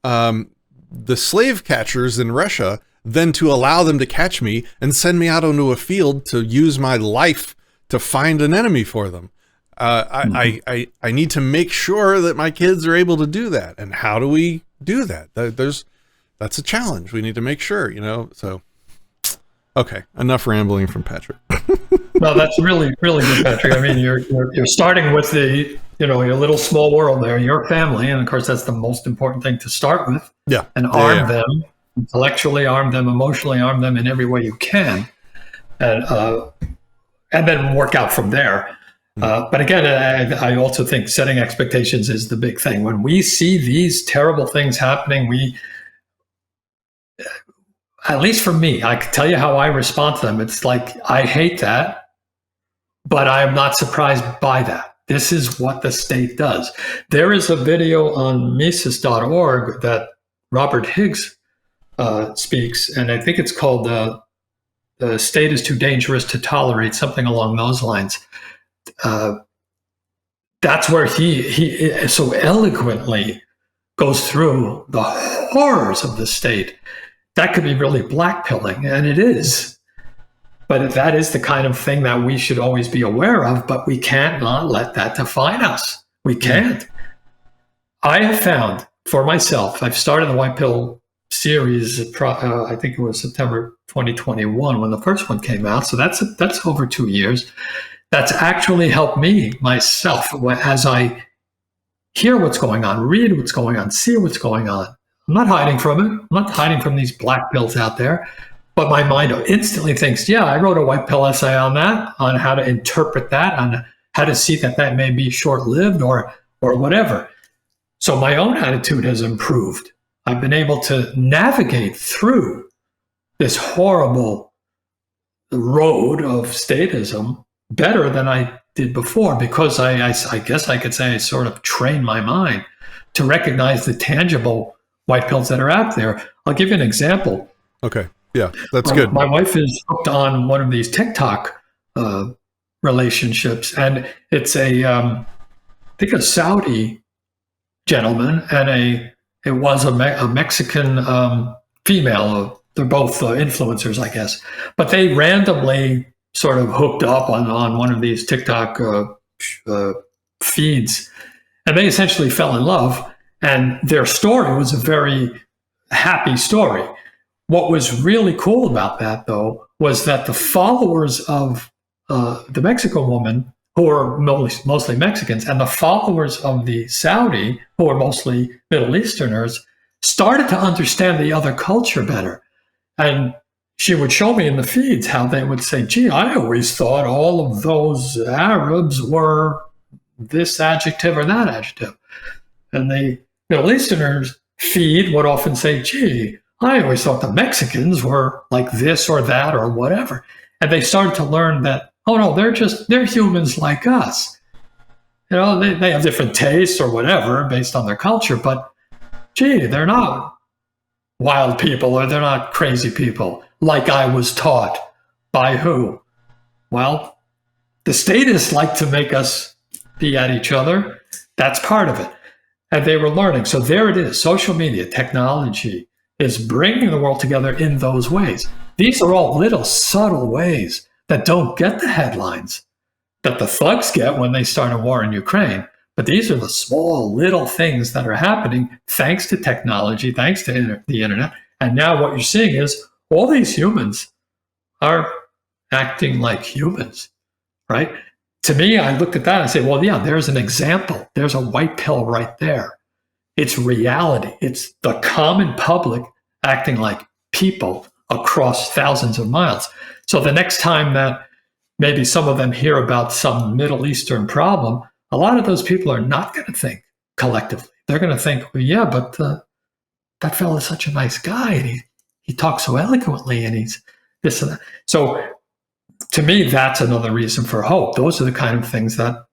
the slave catchers in Russia than to allow them to catch me and send me out onto a field to use my life to find an enemy for them. I need to make sure that my kids are able to do that. And how do we do that? That's a challenge. We need to make sure, so. Okay, enough rambling from Patrick. No, that's really, really good, Patrick. I mean, you're starting with your little small world there, your family, and of course that's the most important thing to start with. Yeah. And arm them, intellectually arm them, emotionally arm them in every way you can, and then work out from there. But again, I also think setting expectations is the big thing. When we see these terrible things happening, at least for me, I can tell you how I respond to them. It's like, I hate that, but I am not surprised by that. This is what the state does. There is a video on Mises.org that Robert Higgs speaks, and I think it's called The State is Too Dangerous to Tolerate, something along those lines. That's where he so eloquently goes through the horrors of the state. That could be really blackpilling, and it is. But that is the kind of thing that we should always be aware of, but we can't not let that define us. We can't. I have found for myself, I've started the White Pill series, I think it was September 2021 when the first one came out, so that's over 2 years. That's actually helped me, myself, as I hear what's going on, read what's going on, see what's going on. I'm not hiding from it. I'm not hiding from these black pills out there. But my mind instantly thinks, yeah, I wrote a white pill essay on that, on how to interpret that, on how to see that may be short-lived or whatever. So my own attitude has improved. I've been able to navigate through this horrible road of statism better than I did before, because I guess I could say I sort of trained my mind to recognize the tangible white pills that are out there. I'll give you an example. Okay. Yeah, that's good. My wife is hooked on one of these TikTok relationships, and it's I think a Saudi gentleman and it was a Mexican female. They're both influencers, I guess, but they randomly sort of hooked up on one of these TikTok feeds, and they essentially fell in love. And their story was a very happy story. What was really cool about that, though, was that the followers of the Mexican woman, who are mostly Mexicans, and the followers of the Saudi, who are mostly Middle Easterners, started to understand the other culture better. And, she would show me in the feeds how they would say, gee, I always thought all of those Arabs were this adjective or that adjective. And the Middle Easterners feed would often say, gee, I always thought the Mexicans were like this or that or whatever. And they started to learn that, oh no, they're humans like us. You know, they have different tastes or whatever based on their culture, but gee, they're not wild people or they're not crazy people like I was taught. By who? Well, the statists like to make us be at each other. That's part of it. And they were learning. So there it is. Social media, technology is bringing the world together in those ways. These are all little subtle ways that don't get the headlines that the thugs get when they start a war in Ukraine. But these are the small little things that are happening thanks to technology, thanks to the internet. And now what you're seeing is all these humans are acting like humans, right? To me, I looked at that and said, well, yeah, there's an example. There's a white pill right there. It's reality. It's the common public acting like people across thousands of miles. So the next time that maybe some of them hear about some Middle Eastern problem, a lot of those people are not going to think collectively. They're going to think, well, yeah, but that fellow's such a nice guy, and he talks so eloquently, and he's this and that. So to me, that's another reason for hope. Those are the kind of things that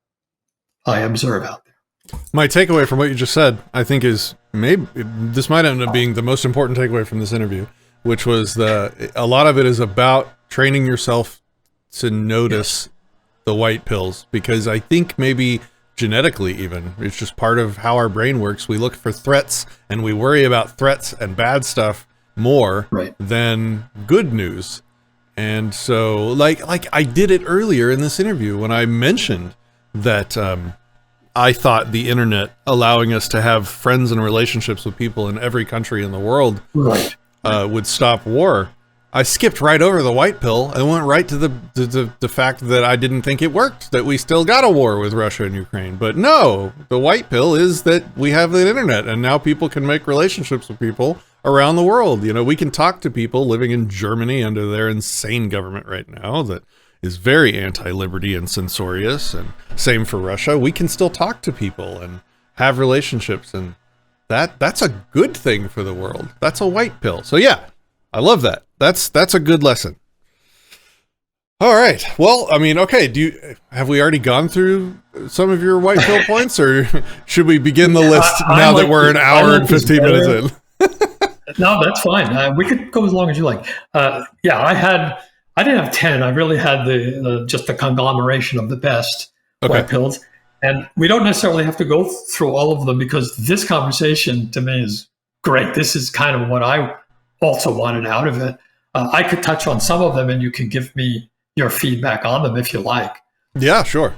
I observe out there. My takeaway from what you just said, I think, is maybe this might end up being the most important takeaway from this interview, which was a lot of it is about training yourself to notice the white pills, because I think maybe genetically even, it's just part of how our brain works. We look for threats and we worry about threats and bad stuff more than good news. And so like I did it earlier in this interview when I mentioned that I thought the internet allowing us to have friends and relationships with people in every country in the world would stop war. I skipped right over the white pill and went right to the fact that I didn't think it worked, that we still got a war with Russia and Ukraine. But no, the white pill is that we have the internet and now people can make relationships with people around the world. You know, we can talk to people living in Germany under their insane government right now that is very anti-liberty and censorious, and same for Russia. We can still talk to people and have relationships, and that's a good thing for the world. That's a white pill. So yeah, I love that. That's a good lesson. All right. Well, I mean, okay. Have we already gone through some of your white pill points, or should we begin the list now that we're an hour and 15 minutes in? No, that's fine. We could go as long as you like. Yeah, I didn't have 10. I really had just the conglomeration of the best white pills. And we don't necessarily have to go through all of them, because this conversation to me is great. This is kind of what I also wanted out of it. I could touch on some of them and you can give me your feedback on them if you like. Yeah, sure.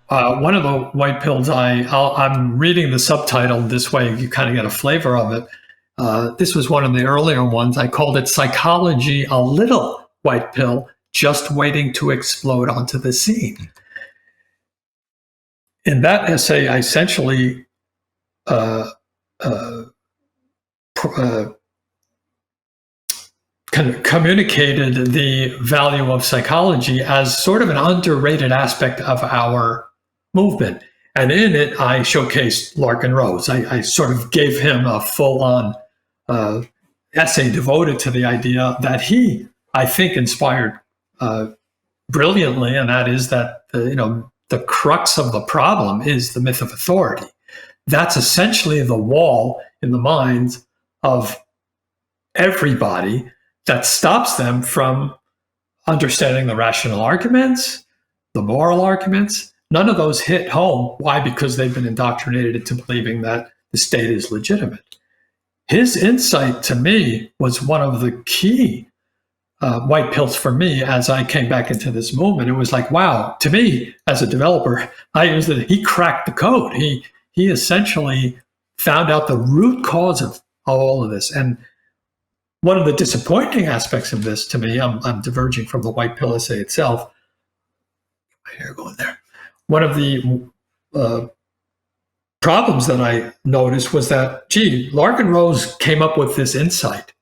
One of the white pills, I'm reading the subtitle this way, you kind of get a flavor of it. This was one of the earlier ones. I called it Psychology, a Little White Pill, Just Waiting to Explode Onto the Scene. In that essay, I essentially communicated the value of psychology as sort of an underrated aspect of our movement. And in it, I showcased Larkin Rose. I sort of gave him a full-on essay devoted to the idea that he, I think, inspired brilliantly, and that is that the crux of the problem is the myth of authority. That's essentially the wall in the minds of everybody that stops them from understanding the rational arguments, the moral arguments. None of those hit home. Why? Because they've been indoctrinated into believing that the state is legitimate. His insight to me was one of the key white pills for me as I came back into this movement. It was like, wow, to me as a developer, I used it. He cracked the code. He essentially found out the root cause of all of this. And one of the disappointing aspects of this to me, I'm diverging from the white pill essay itself. My hair going there. One of the problems that I noticed was that, Larkin Rose came up with this insight.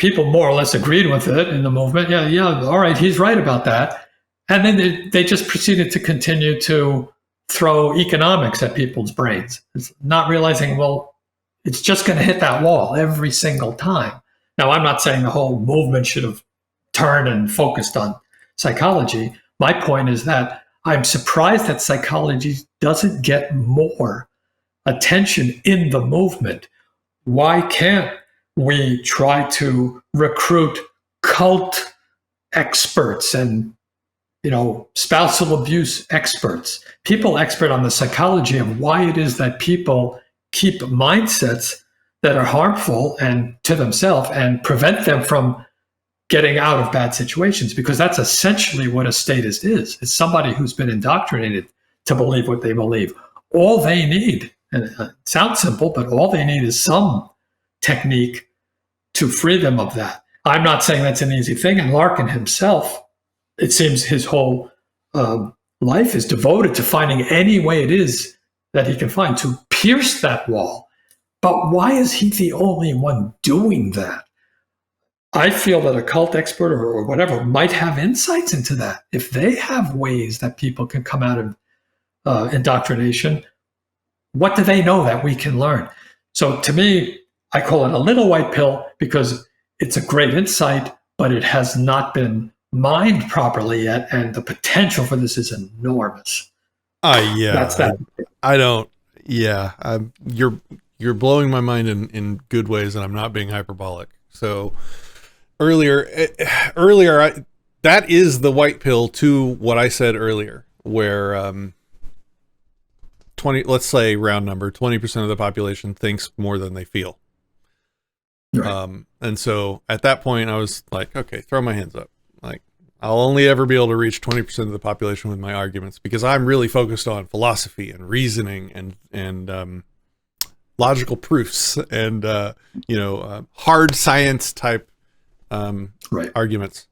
people more or less agreed with it in the movement. Yeah, all right, he's right about that. And then they just proceeded to continue to throw economics at people's brains. It's not realizing, well, it's just going to hit that wall every single time. Now, I'm not saying the whole movement should have turned and focused on psychology. My point is that I'm surprised that psychology doesn't get more attention in the movement. Why can't we try to recruit cult experts and spousal abuse experts, people expert on the psychology of why it is that people keep mindsets that are harmful and to themselves and prevent them from getting out of bad situations, because that's essentially what a statist is. It's somebody who's been indoctrinated to believe what they believe. All they need, and it sounds simple, but all they need is some technique to free them of that. I'm not saying that's an easy thing. And Larkin himself, it seems his whole life is devoted to finding any way it is that he can find to pierce that wall. But why is he the only one doing that? I feel that a cult expert or whatever might have insights into that. If they have ways that people can come out of indoctrination, what do they know that we can learn? So to me, I call it a little white pill because it's a great insight, but it has not been mined properly yet, and the potential for this is enormous. Yeah. That's that. I don't. Yeah. You're blowing my mind in good ways, and I'm not being hyperbolic. So earlier, that is the white pill to what I said earlier, where 20, let's say round number, 20% of the population thinks more than they feel. Right. And so at that point, I was like, okay, throw my hands up. Like, I'll only ever be able to reach 20% of the population with my arguments because I'm really focused on philosophy and reasoning and logical proofs and hard science type arguments.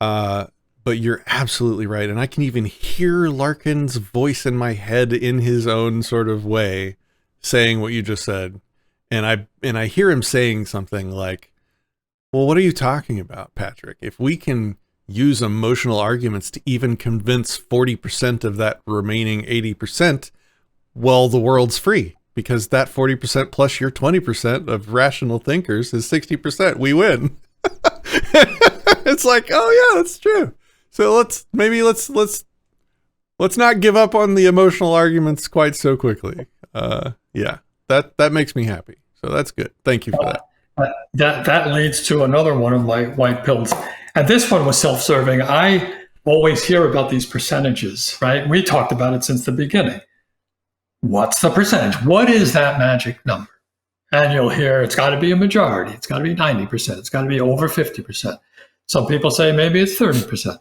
But you're absolutely right, and I can even hear Larkin's voice in my head in his own sort of way saying what you just said. And I hear him saying something like, well, what are you talking about, Patrick? If we can use emotional arguments to even convince 40% of that remaining 80%, well, the world's free, because that 40% plus your 20% of rational thinkers is 60%. We win. It's like, oh yeah, that's true. So let's not give up on the emotional arguments quite so quickly. Yeah, that makes me happy. So that's good. Thank you for that. That leads to another one of my white pills. And this one was self-serving. I always hear about these percentages, right? We talked about it since the beginning. What's the percentage? What is that magic number? And you'll hear it's got to be a majority. It's got to be 90%. It's got to be over 50%. Some people say maybe it's 30%.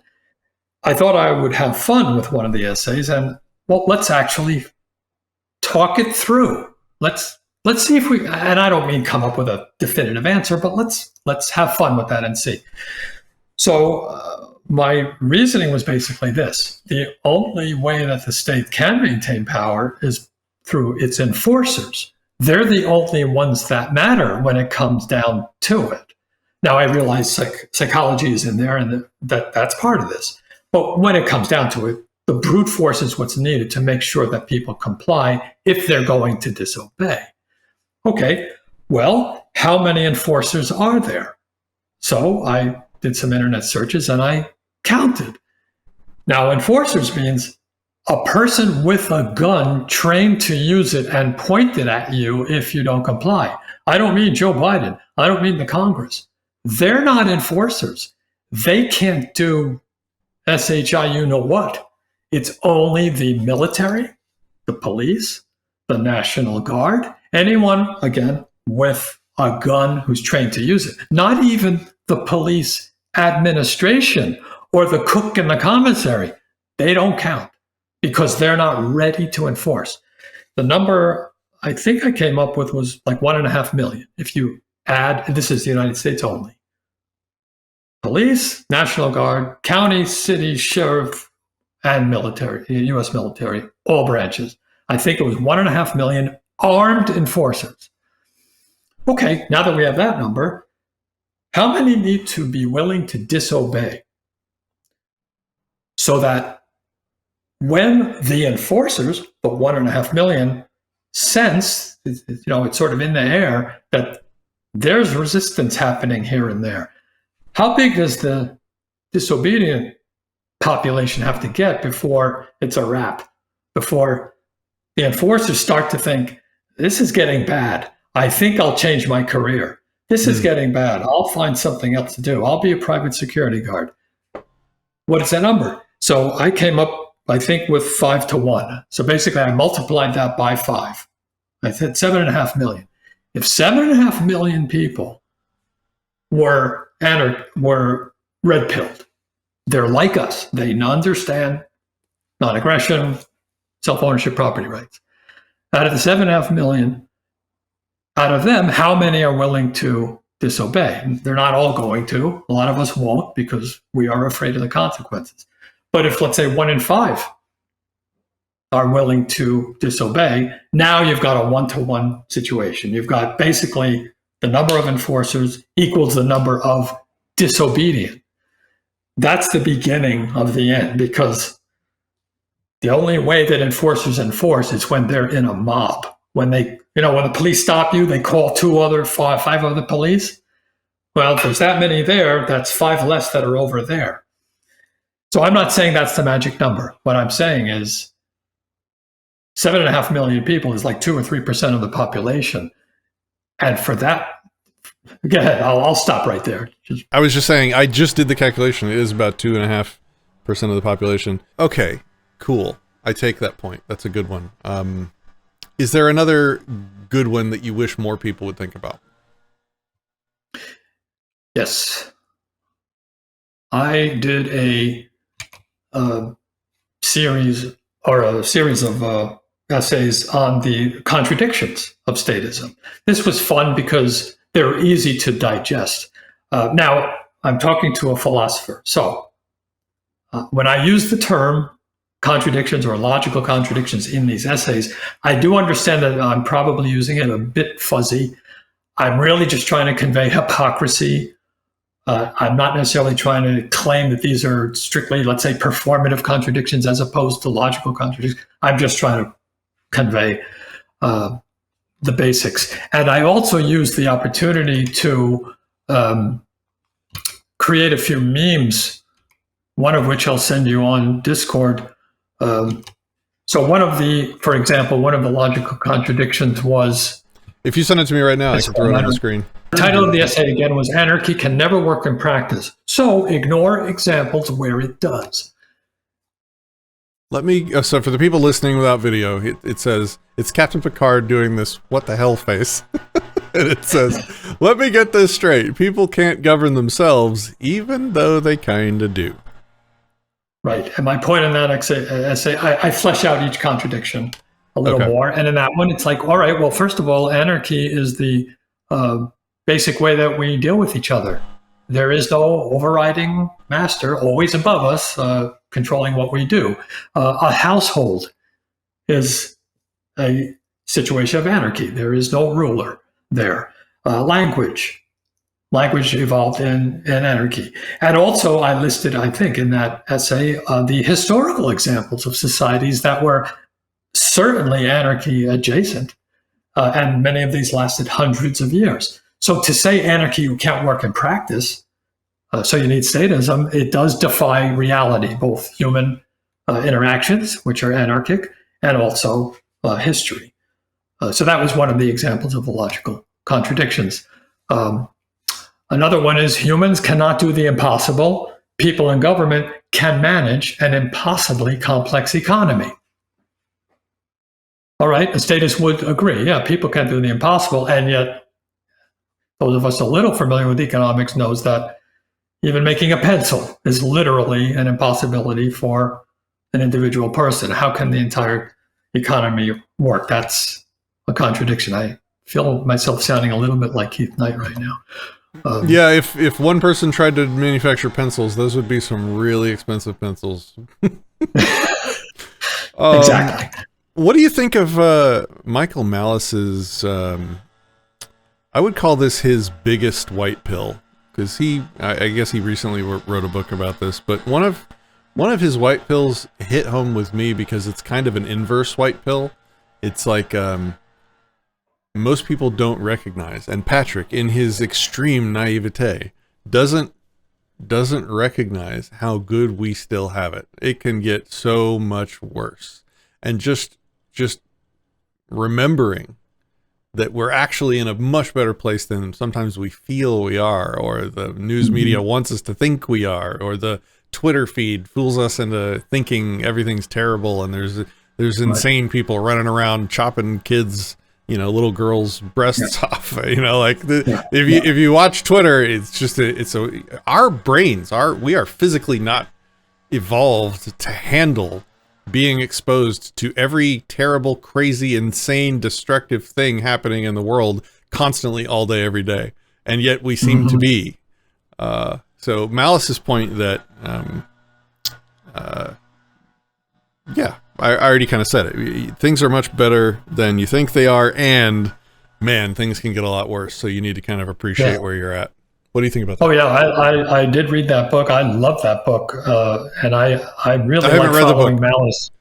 I thought I would have fun with one of the essays and, well, let's actually talk it through. Let's see if we, and I don't mean come up with a definitive answer, but let's have fun with that and see. So my reasoning was basically this. The only way that the state can maintain power is through its enforcers. They're the only ones that matter when it comes down to it. Now, I realize psychology is in there and that's part of this. But when it comes down to it, the brute force is what's needed to make sure that people comply if they're going to disobey. Okay, well, how many enforcers are there? So I did some internet searches and I counted. Now, enforcers means a person with a gun trained to use it and point it at you if you don't comply. I don't mean Joe Biden. I don't mean the Congress. They're not enforcers. They can't do SHI you know what. It's only the military, the police, the National Guard, anyone, again, with a gun who's trained to use it. Not even the police administration or the cook in the commissary. They don't count because they're not ready to enforce. The number I think I came up with was like 1.5 million. If you add, this is the United States only. Police, National Guard, county, city, sheriff, and military, U.S. military, all branches. I think it was 1.5 million armed enforcers. Okay, now that we have that number, how many need to be willing to disobey so that when the enforcers, the 1.5 million, sense, it's sort of in the air that there's resistance happening here and there. How big does the disobedient population have to get before it's a wrap? Before the enforcers start to think, this is getting bad. I think I'll change my career. This is getting bad. I'll find something else to do. I'll be a private security guard. What is that number? So I came up, I think, with 5 to 1. So basically, I multiplied that by 5. I said 7.5 million. If 7.5 million people were red-pilled, they're like us. They understand non-aggression, self-ownership, property rights. Out of the 7.5 million, out of them, how many are willing to disobey? They're not all going to. A lot of us won't because we are afraid of the consequences. But if, let's say, 1 in 5 are willing to disobey, now you've got a 1-to-1 situation. You've got basically the number of enforcers equals the number of disobedient. That's the beginning of the end, because the only way that enforcers enforce is when they're in a mob. When they, when the police stop you, they call 5 other police. Well, if there's that many there, that's 5 less that are over there. So I'm not saying that's the magic number. What I'm saying is 7.5 million people is like 2 or 3% of the population. And for that, go ahead, I'll stop right there. I was just saying, I just did the calculation. It is about 2.5% of the population. Okay, cool. I take that point. That's a good one. Is there another good one that you wish more people would think about? Yes. I did a series of essays on the contradictions of statism. This was fun because they're easy to digest. Now, I'm talking to a philosopher. So when I use the term contradictions or logical contradictions in these essays, I do understand that I'm probably using it a bit fuzzy. I'm really just trying to convey hypocrisy. I'm not necessarily trying to claim that these are strictly, let's say, performative contradictions as opposed to logical contradictions. I'm just trying to convey the basics. And I also use the opportunity to create a few memes, one of which I'll send you on Discord. So for example, one of the logical contradictions was... If you send it to me right now, I can throw it on the screen. The title of the essay again was Anarchy Can Never Work in Practice, so ignore examples where it does. So for the people listening without video, it says, it's Captain Picard doing this what the hell face. And it says, let me get this straight. People can't govern themselves, even though they kind of do. Right. And my point in that essay, I flesh out each contradiction a little more. And in that one, it's like, all right, well, first of all, anarchy is the basic way that we deal with each other. There is no overriding master always above us controlling what we do. A household is a situation of anarchy. There is no ruler there. Language evolved in anarchy. And also I listed, I think, in that essay, the historical examples of societies that were certainly anarchy adjacent. And many of these lasted hundreds of years. So to say anarchy can't work in practice, so you need statism, it does defy reality, both human interactions, which are anarchic, and also history. So that was one of the examples of the logical contradictions. Another one is humans cannot do the impossible. People in government can manage an impossibly complex economy. All right, a statist would agree. Yeah, people can do the impossible, and yet those of us a little familiar with economics knows that even making a pencil is literally an impossibility for an individual person. How can the entire economy work? That's a contradiction. I feel myself sounding a little bit like Keith Knight right now. Yeah, if one person tried to manufacture pencils, those would be some really expensive pencils. Exactly. What do you think of Michael Malice's, I would call this his biggest white pill, because I guess he recently wrote a book about this, but one of his white pills hit home with me because it's kind of an inverse white pill. It's like most people don't recognize, and Patrick, in his extreme naivete, doesn't recognize how good we still have it. It can get so much worse. And just remembering that we're actually in a much better place than sometimes we feel we are, or the news media wants us to think we are, or the Twitter feed fools us into thinking everything's terrible and there's insane people running around chopping kids, little girls' breasts off. If you watch Twitter, our brains we are physically not evolved to handle being exposed to every terrible, crazy, insane, destructive thing happening in the world constantly, all day, every day, and yet we seem to be. So Malice's point that, I already kind of said it. Things are much better than you think they are, and man, things can get a lot worse. So you need to kind of appreciate where you're at. What do you think about that? Oh yeah, I did read that book. I love that book, and I really like following Malice.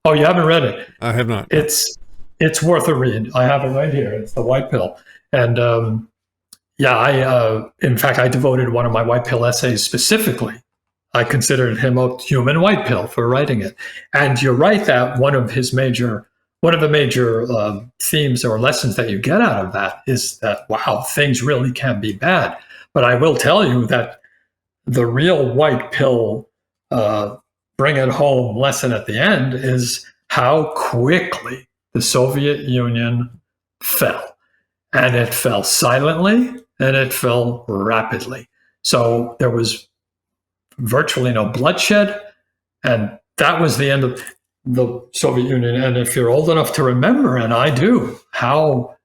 Oh, you haven't read it? I have not. It's worth a read. I have it right here. It's the White Pill, and in fact, I devoted one of my White Pill essays specifically. I considered him a human white pill for writing it. And you're right that one of the major themes or lessons that you get out of that is that, wow, things really can be bad. But I will tell you that the real white pill bring it home lesson at the end is how quickly the Soviet Union fell. And it fell silently and it fell rapidly. So there was virtually no bloodshed, and that was the end of the Soviet Union. And if you're old enough to remember, and I do, how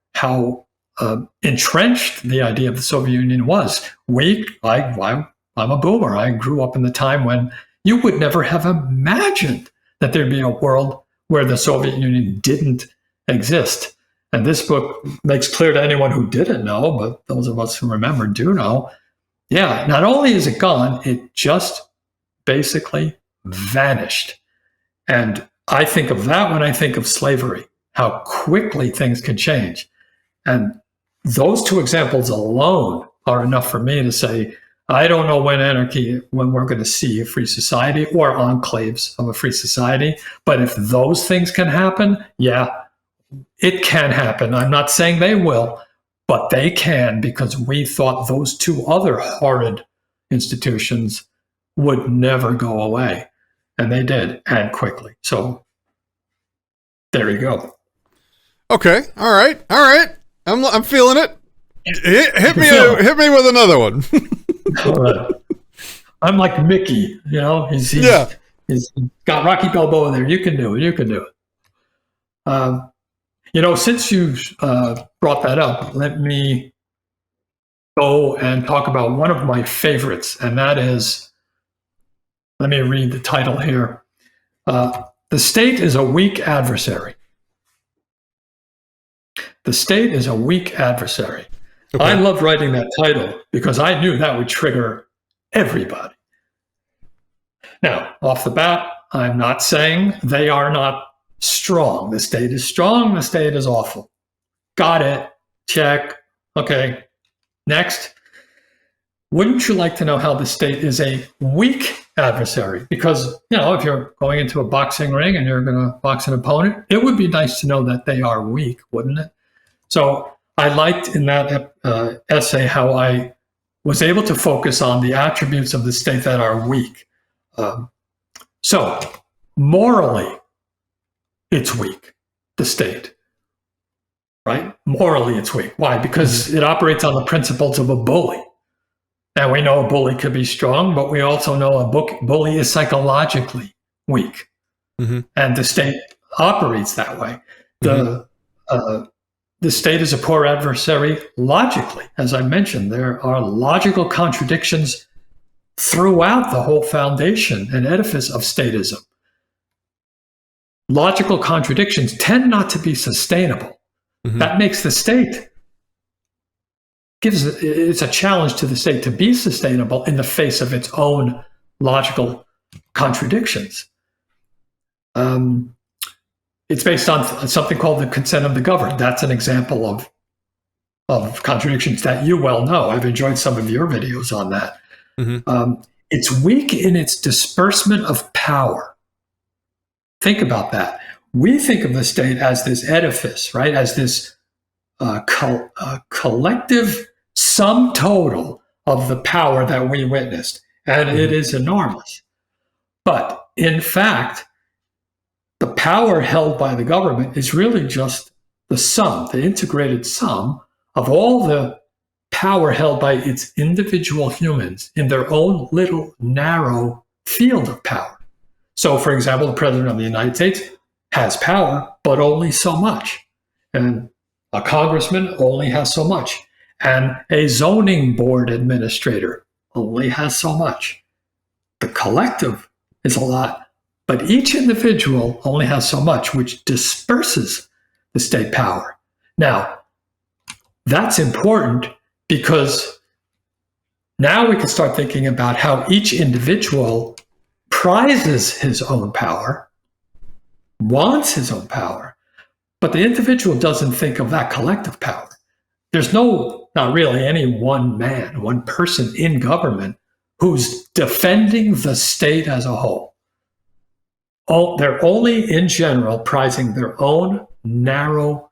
entrenched the idea of the Soviet Union was. I'm a boomer. I grew up in the time when you would never have imagined that there'd be a world where the Soviet Union didn't exist. And this book makes clear to anyone who didn't know, but those of us who remember do know, not only is it gone, it just basically vanished. And I think of that when I think of slavery, how quickly things can change. And those two examples alone are enough for me to say, I don't know when we're going to see a free society or enclaves of a free society. But if those things can happen, it can happen. I'm not saying they will, but they can, because we thought those two other horrid institutions would never go away. And they did, and quickly. So there you go. Okay. All right. I'm feeling it. Hit me with another one. All right. I'm like Mickey, he's got Rocky Balboa there. You can do it. Since you brought that up, let me go and talk about one of my favorites, and that is, let me read the title here. The state is a weak adversary. The state is a weak adversary. Okay. I loved writing that title because I knew that would trigger everybody. Now, off the bat, I'm not saying they are not strong. The state is strong. The state is awful. Got it. Check. Okay. Next. Wouldn't you like to know how the state is a weak adversary? Because, if you're going into a boxing ring and you're going to box an opponent, it would be nice to know that they are weak, wouldn't it? So I liked in that essay how I was able to focus on the attributes of the state that are weak. So morally, it's weak, the state, right? Morally, it's weak. Why? Because it operates on the principles of a bully. Now, we know a bully could be strong, but we also know a bully is psychologically weak. Mm-hmm. And the state operates that way. The state is a poor adversary logically. As I mentioned, there are logical contradictions throughout the whole foundation and edifice of statism. Logical contradictions tend not to be sustainable. Mm-hmm. That makes the state it's a challenge to the state to be sustainable in the face of its own logical contradictions. It's based on something called the consent of the governed. That's an example of contradictions that you well know. I've enjoyed some of your videos on that. Mm-hmm. It's weak in its disbursement of power. Think about that. We think of the state as this edifice, right? As this collective sum total of the power that we witnessed. And it is enormous. But in fact, the power held by the government is really just the sum, the integrated sum of all the power held by its individual humans in their own little narrow field of power. So, for example, the President of the United States has power, but only so much. And a congressman only has so much. And a zoning board administrator only has so much. The collective is a lot, but each individual only has so much, which disperses the state power. Now, that's important because now we can start thinking about how each individual prizes his own power, wants his own power, but the individual doesn't think of that collective power. There's not really any one man, one person in government who's defending the state as a whole. They're only, in general, prizing their own narrow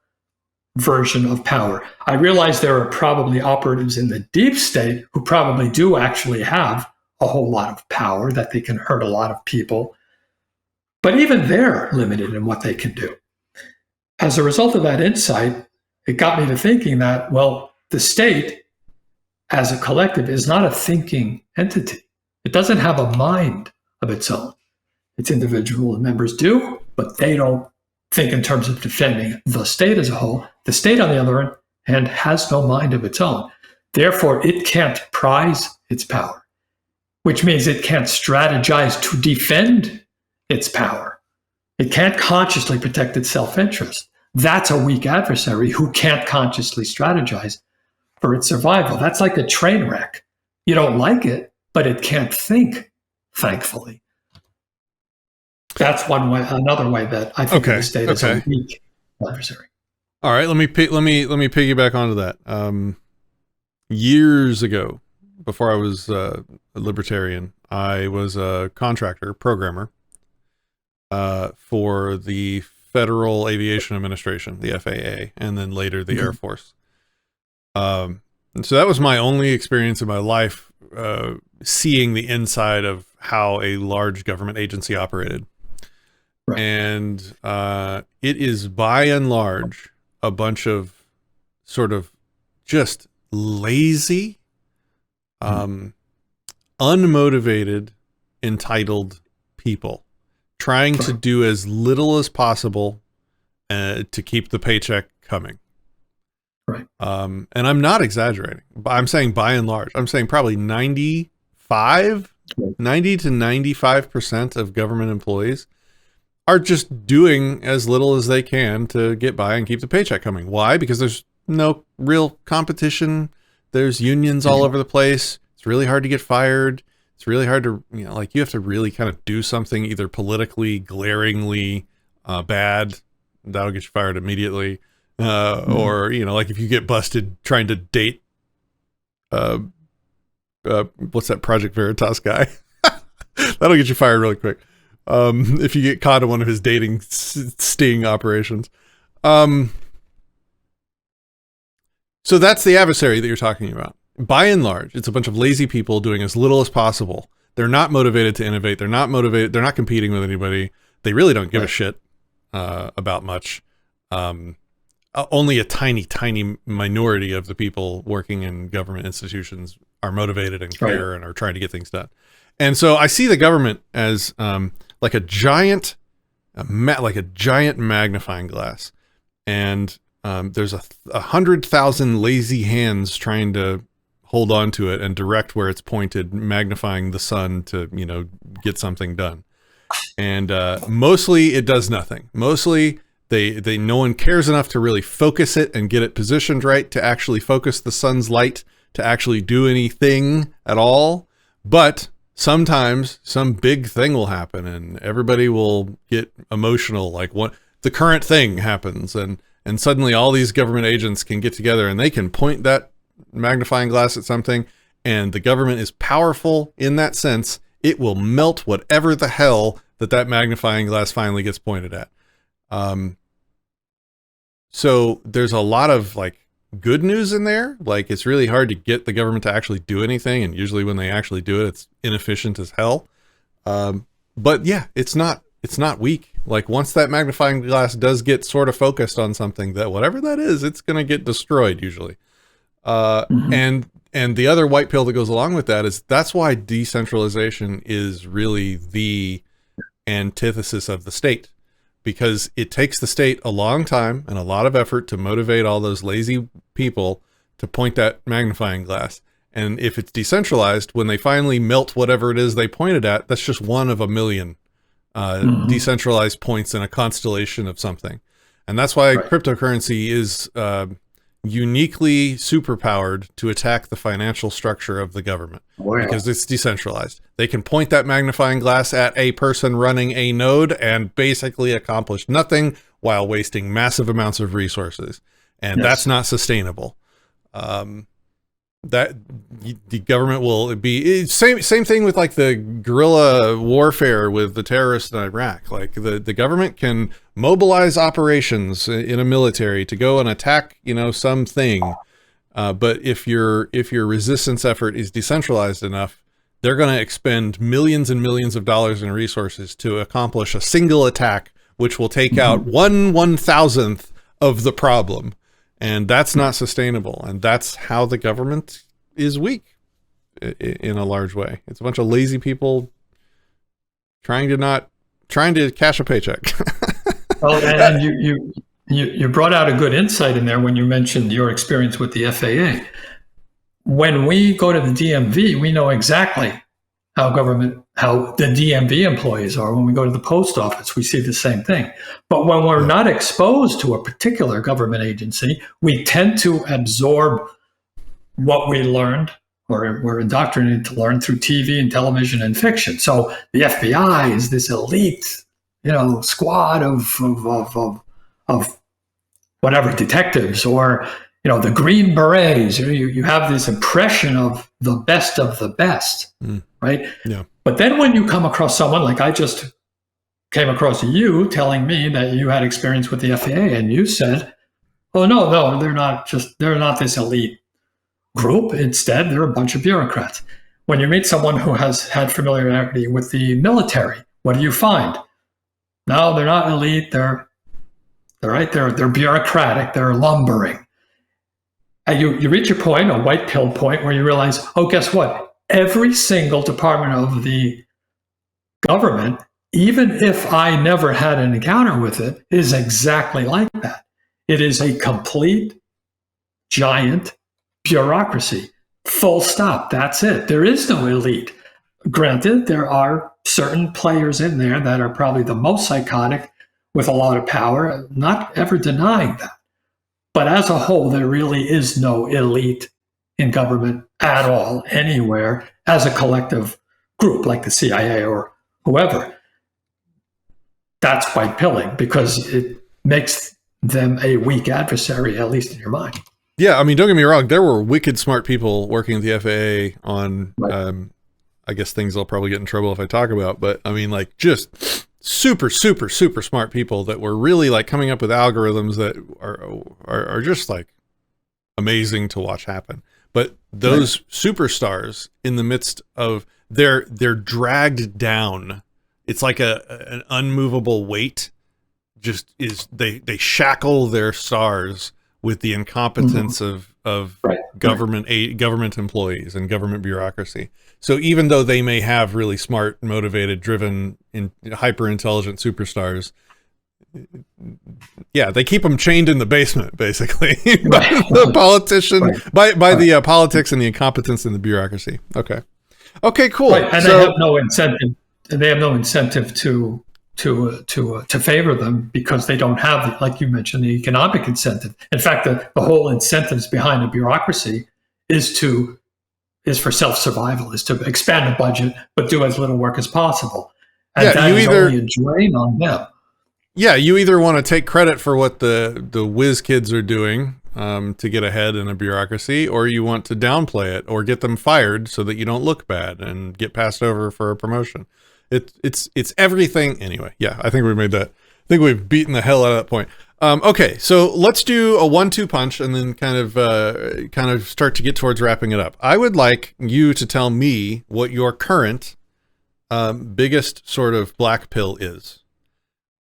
version of power. I realize there are probably operatives in the deep state who probably do actually have a whole lot of power, that they can hurt a lot of people. But even they're limited in what they can do. As a result of that insight, it got me to thinking that, well, the state as a collective is not a thinking entity. It doesn't have a mind of its own. Its individual members do, but they don't think in terms of defending the state as a whole. The state, on the other hand, has no mind of its own. Therefore, it can't prize its power, which means it can't strategize to defend its power. It can't consciously protect its self-interest. That's a weak adversary who can't consciously strategize for its survival. That's like a train wreck. You don't like it, but it can't think, thankfully. That's one way. Another way that I think the state is a weak adversary. All right, let me piggyback onto that. Years ago, before I was a libertarian, I was a contractor programmer for the Federal Aviation Administration, the FAA, and then later the Air Force. And so that was my only experience in my life seeing the inside of how a large government agency operated. Right. And it is by and large a bunch of sort of just lazy, unmotivated, entitled people trying to do as little as possible to keep the paycheck coming. Right. And I'm not exaggerating. I'm saying by and large. I'm saying probably 90 to 95% of government employees are just doing as little as they can to get by and keep the paycheck coming. Why? Because there's no real competition. There's unions all over the place. It's really hard to get fired. It's really hard to, you have to really kind of do something either politically, glaringly bad. That'll get you fired immediately. Or, if you get busted trying to date, what's that Project Veritas guy? That'll get you fired really quick. If you get caught in one of his dating sting operations. So that's the adversary that you're talking about. By and large, it's a bunch of lazy people doing as little as possible. They're not motivated to innovate. They're not motivated. They're not competing with anybody. They really don't give a shit about much. Only a tiny minority of the people working in government institutions are motivated and care and are trying to get things done. And so I see the government as like a giant magnifying glass, and there's 100,000 lazy hands trying to hold on to it and direct where it's pointed, magnifying the sun to get something done. And mostly it does nothing. Mostly No one cares enough to really focus it and get it positioned right to actually focus the sun's light to actually do anything at all. But sometimes some big thing will happen and everybody will get emotional. Like the current thing happens and suddenly all these government agents can get together and they can point that magnifying glass at something, and the government is powerful in that sense. It will melt whatever the hell that magnifying glass finally gets pointed at. So there's a lot of like good news in there. Like, it's really hard to get the government to actually do anything, and usually when they actually do it, it's inefficient as hell. But yeah, it's not weak. Like, once that magnifying glass does get sort of focused on something, that whatever that is, it's going to get destroyed usually. And the other white pill that goes along with that is that's why decentralization is really the antithesis of the state, because it takes the state a long time and a lot of effort to motivate all those lazy people to point that magnifying glass. And if it's decentralized, when they finally melt whatever it is they pointed at, that's just one of a million decentralized points in a constellation of something. And that's why cryptocurrency is uniquely superpowered to attack the financial structure of the government, because it's decentralized. They can point that magnifying glass at a person running a node and basically accomplish nothing while wasting massive amounts of resources. And that's not sustainable. That the government will be same thing with like the guerrilla warfare with the terrorists in Iraq. Like the government can mobilize operations in a military to go and attack, something. But if your resistance effort is decentralized enough, they're going to expend millions and millions of dollars in resources to accomplish a single attack, which will take out 1/1000th of the problem. And that's not sustainable. And that's how the government is weak in a large way. It's a bunch of lazy people trying to cash a paycheck. Well, and you brought out a good insight in there when you mentioned your experience with the FAA. When we go to the DMV, we know exactly how the DMV employees are. When we go to the post office, we see the same thing. But when we're not exposed to a particular government agency, we tend to absorb what we learned or we're indoctrinated to learn through TV and television and fiction. So the FBI is this elite, squad of whatever detectives, or the Green Berets. You have this impression of the best, right? Yeah. But then when you come across someone like I just came across you telling me that you had experience with the FAA, and you said, "Oh no, they're not this elite group. Instead, they're a bunch of bureaucrats." When you meet someone who has had familiarity with the military, what do you find? No, they're not elite. They're bureaucratic. They're lumbering. And you reach a point, a white pill point, where you realize, oh, guess what? Every single department of the government, even if I never had an encounter with it, is exactly like that. It is a complete, giant bureaucracy. Full stop. That's it. There is no elite. Granted, there are certain players in there that are probably the most psychotic with a lot of power, not ever denying that. But as a whole, there really is no elite in government at all, anywhere, as a collective group like the CIA or whoever. That's white pilling, because it makes them a weak adversary, at least in your mind. Yeah, I mean, don't get me wrong. There were wicked smart people working at the FAA on, I guess, things I'll probably get in trouble if I talk about. But I mean, like, just super, super, super smart people that were really like coming up with algorithms that are just like amazing to watch happen. But those superstars, in the midst of they're dragged down. It's like an unmovable weight. Just is they shackle their stars with the incompetence of government employees and government bureaucracy. So even though they may have really smart, motivated, driven, hyper intelligent superstars, yeah, they keep them chained in the basement, basically, by the politician, by the politics and the incompetence in the bureaucracy. Okay, cool. Right. And so, they have no incentive. They have no incentive to to favor them because they don't have, like you mentioned, the economic incentive. In fact, the whole incentives behind a bureaucracy is for self-survival, is to expand the budget but do as little work as possible, and that is only a drain on them. Yeah, you either want to take credit for what the whiz kids are doing to get ahead in a bureaucracy, or you want to downplay it or get them fired so that you don't look bad and get passed over for a promotion. It's everything. Anyway, yeah, I think we made that. I think we've beaten the hell out of that point. Okay, so let's do a 1-2 punch and then kind of start to get towards wrapping it up. I would like you to tell me what your current biggest sort of black pill is.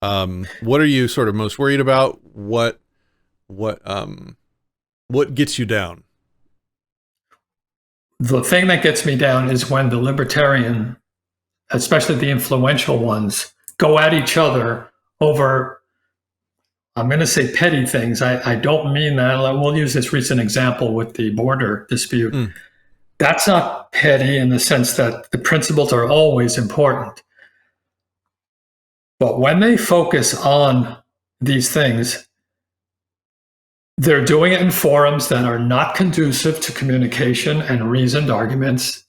What are you sort of most worried about? What gets you down? The thing that gets me down is when the libertarian, especially the influential ones, go at each other over, I'm going to say petty things. I don't mean that. We'll use this recent example with the border dispute. That's not petty in the sense that the principles are always important. But when they focus on these things, they're doing it in forums that are not conducive to communication and reasoned arguments.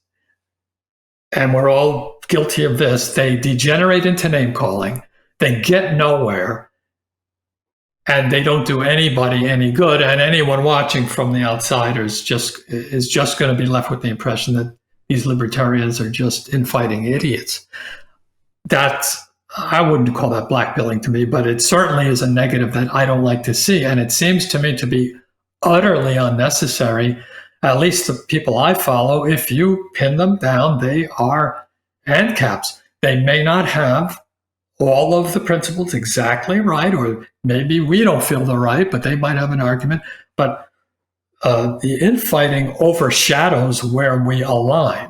And we're all guilty of this. They degenerate into name calling. They get nowhere. And they don't do anybody any good. And anyone watching from the outside is just going to be left with the impression that these libertarians are just infighting idiots. I wouldn't call that blackpilling to me, but it certainly is a negative that I don't like to see. And it seems to me to be utterly unnecessary. At least the people I follow, if you pin them down, they are ANCAPs. They may not have all of the principles exactly right, or maybe we don't feel they're right, but they might have an argument. But the infighting overshadows where we align.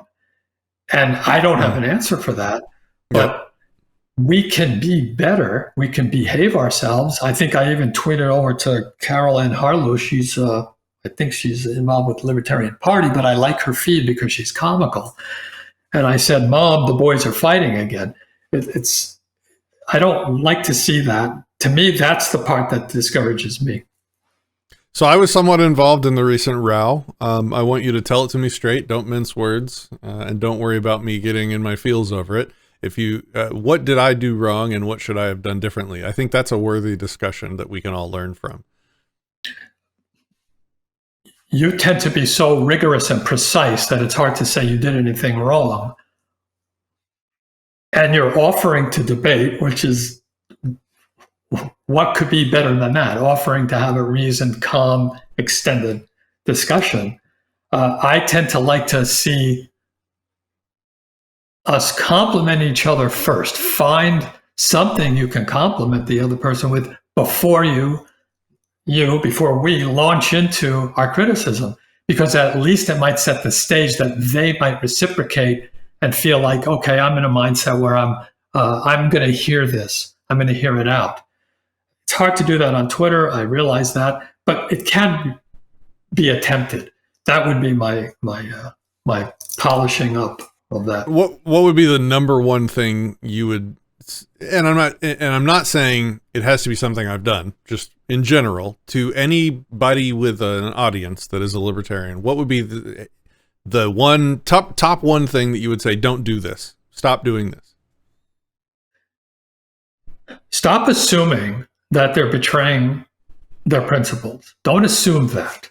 And I don't have an answer for that. But we can be better. We can behave ourselves. I think I even tweeted over to Carol Ann Harlow. I think she's involved with the Libertarian Party, but I like her feed because she's comical. And I said, Mom, the boys are fighting again. I don't like to see that. To me, that's the part that discourages me. So I was somewhat involved in the recent row. I want you to tell it to me straight. Don't mince words, and don't worry about me getting in my feels over it. What did I do wrong and what should I have done differently? I think that's a worthy discussion that we can all learn from. You tend to be so rigorous and precise that it's hard to say you did anything wrong. And you're offering to debate, which is, what could be better than that? Offering to have a reasoned, calm, extended discussion. I tend to like to see us compliment each other first. Find something you can compliment the other person with before before we launch into our criticism, because at least it might set the stage that they might reciprocate and feel like, okay, I'm in a mindset where I'm going to hear this. I'm going to hear it out. It's hard to do that on Twitter. I realize that, but it can be attempted. That would be my polishing up of that. What would be the number one thing you would, and I'm not saying it has to be something I've done, just in general, to anybody with an audience that is a libertarian, what would be the one top one thing that you would say, don't do this, stop doing this? Stop assuming that they're betraying their principles. Don't assume that.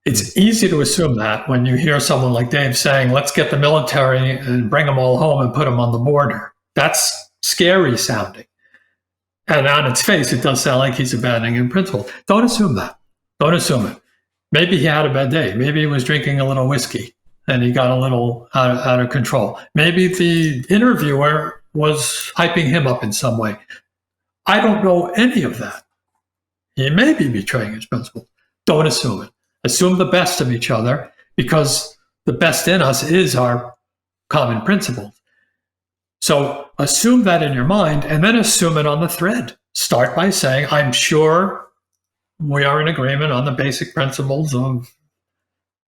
It's easy to assume that when you hear someone like Dave saying, let's get the military and bring them all home and put them on the border. That's scary sounding. And on its face, it does sound like he's abandoning principle. Don't assume that. Don't assume it. Maybe he had a bad day. Maybe he was drinking a little whiskey and he got a little out of control. Maybe the interviewer was hyping him up in some way. I don't know any of that. He may be betraying his principles. Don't assume it. Assume the best of each other, because the best in us is our common principles. So assume that in your mind, and then assume it on the thread. Start by saying, I'm sure we are in agreement on the basic principles of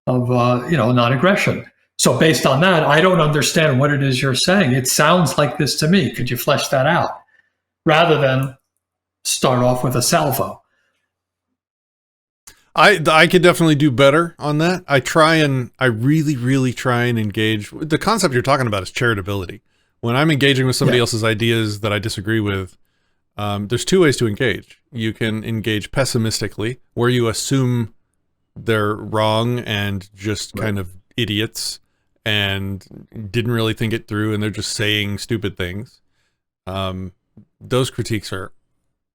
non-aggression. So based on that, I don't understand what it is you're saying. It sounds like this to me. Could you flesh that out? rather than start off with a salvo. I could definitely do better on that. I really, really try and engage. The concept you're talking about is charitability. When I'm engaging with somebody else's ideas that I disagree with, there's two ways to engage. You can engage pessimistically, where you assume they're wrong and just kind of idiots and didn't really think it through and they're just saying stupid things. Those critiques are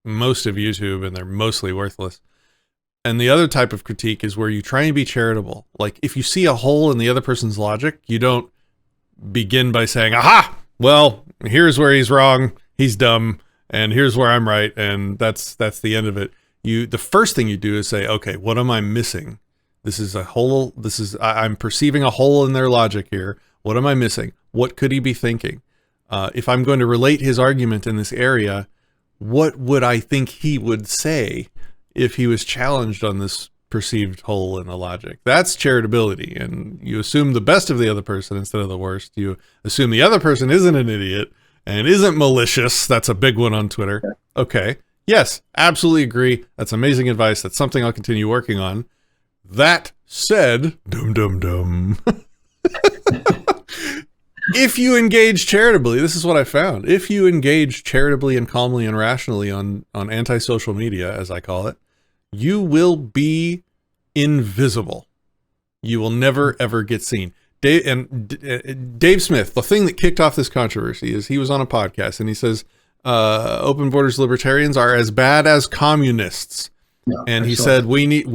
most of YouTube and they're mostly worthless. And the other type of critique is where you try and be charitable. Like if you see a hole in the other person's logic, you don't begin by saying, aha, well, here's where he's wrong. He's dumb. And here's where I'm right. And that's the end of it. The first thing you do is say, okay, what am I missing? This is a hole. I'm perceiving a hole in their logic here. What am I missing? What could he be thinking? If I'm going to relate his argument in this area, what would I think he would say if he was challenged on this perceived hole in the logic? That's charitability. And you assume the best of the other person instead of the worst. You assume the other person isn't an idiot and isn't malicious. That's a big one on Twitter. Okay. Yes, absolutely agree. That's amazing advice. That's something I'll continue working on. That said, dum. If you engage charitably, this is what I found. If you engage charitably and calmly and rationally on anti-social media, as I call it, you will be invisible. You will never, ever get seen. Dave Smith, the thing that kicked off this controversy is he was on a podcast and he says, open borders libertarians are as bad as communists. Yeah, and he said, we need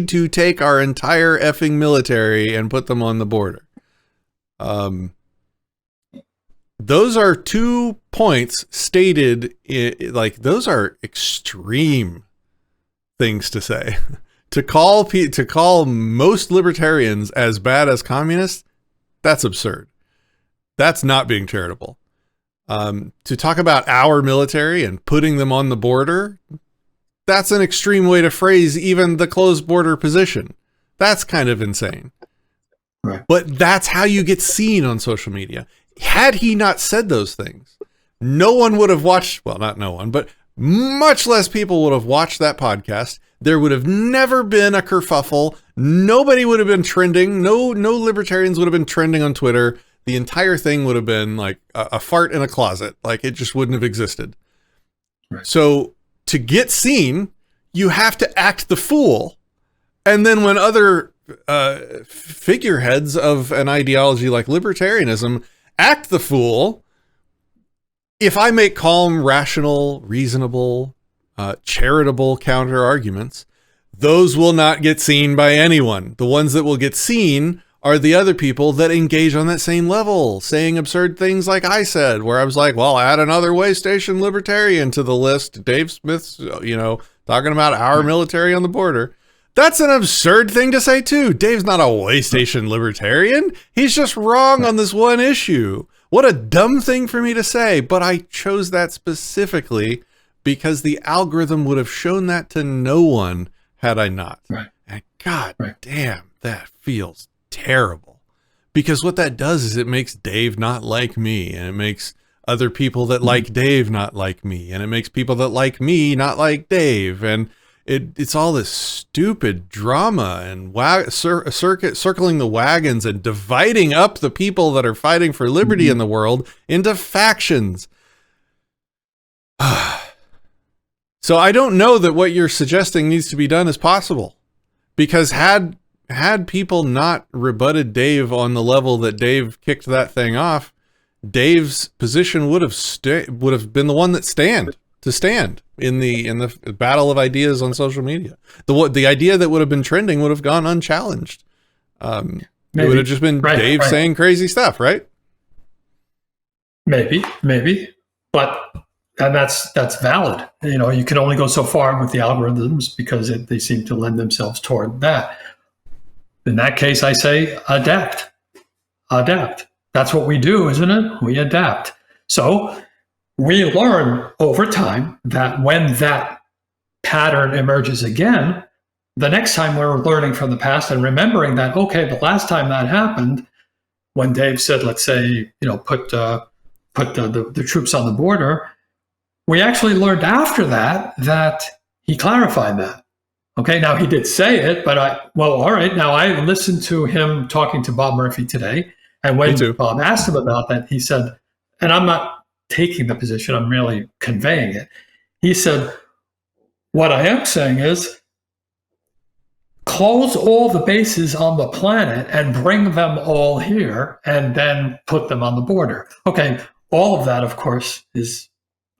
to take our entire effing military and put them on the border. Those are 2 points stated like those are extreme things to say. to call most libertarians as bad as communists, that's absurd. That's not being charitable. To talk about our military and putting them on the border, that's an extreme way to phrase even the closed border position. That's kind of insane. Right. But that's how you get seen on social media. Had he not said those things, no one would have watched, well, not no one, but much less people would have watched that podcast. There would have never been a kerfuffle. Nobody would have been trending. No libertarians would have been trending on Twitter. The entire thing would have been like a fart in a closet. Like it just wouldn't have existed. Right. So to get seen, you have to act the fool. And then when other figureheads of an ideology like libertarianism act the fool, if I make calm, rational, reasonable, charitable counter arguments, those will not get seen by anyone. The ones that will get seen are the other people that engage on that same level, saying absurd things like I said, where I was like, well, add another way station libertarian to the list. Dave Smith's, talking about our military on the border. That's an absurd thing to say too. Dave's not a way station libertarian. He's just wrong on this one issue. What a dumb thing for me to say, but I chose that specifically because the algorithm would have shown that to no one had I not. Right. And God damn, that feels terrible, because what that does is it makes Dave not like me, and it makes other people that like Dave not like me, and it makes people that like me not like Dave, and it's all this stupid drama and circling the wagons and dividing up the people that are fighting for liberty in the world into factions. So I don't know that what you're suggesting needs to be done is possible, because had people not rebutted Dave on the level that Dave kicked that thing off, Dave's position would have been the one that stand in the battle of ideas on social media. The idea that would have been trending would have gone unchallenged. It would have just been Dave saying crazy stuff, right? Maybe, and that's valid. You can only go so far with the algorithms because they seem to lend themselves toward that. In that case, I say adapt. That's what we do, isn't it? We adapt. So we learn over time that when that pattern emerges again, the next time we're learning from the past and remembering that, okay, the last time that happened, when Dave said, let's say, put put the troops on the border. We actually learned after that he clarified that. Okay, now he did say it, but all right. Now I listened to him talking to Bob Murphy today, and when Bob asked him about that, he said, and I'm not taking the position, I'm really conveying it. He said, what I am saying is close all the bases on the planet and bring them all here and then put them on the border. Okay, all of that, of course, is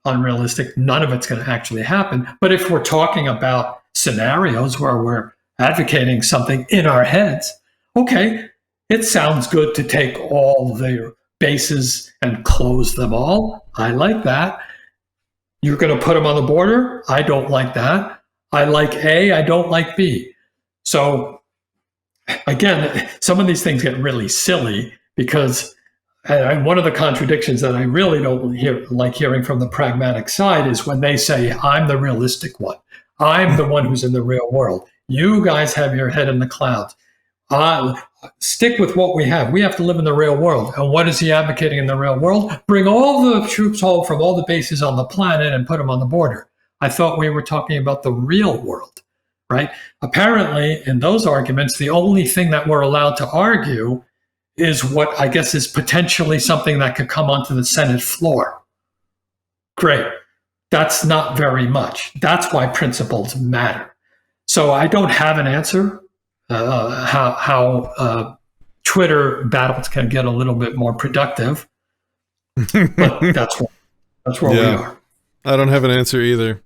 unrealistic. None of it's going to actually happen. But if we're talking about scenarios where we're advocating something in our heads, okay, it sounds good to take all the bases and close them all. I like that. You're going to put them on the border? I don't like that. I like A, I don't like B. So again, some of these things get really silly because one of the contradictions that I really don't like hearing from the pragmatic side is when they say, I'm the realistic one. I'm the one who's in the real world. You guys have your head in the clouds. Stick with what we have. We have to live in the real world. And what is he advocating in the real world? Bring all the troops home from all the bases on the planet and put them on the border. I thought we were talking about the real world, right? Apparently, in those arguments, the only thing that we're allowed to argue is what I guess is potentially something that could come onto the Senate floor. Great. That's not very much. That's why principles matter. So I don't have an answer how Twitter battles can get a little bit more productive, but that's where we are. I don't have an answer either.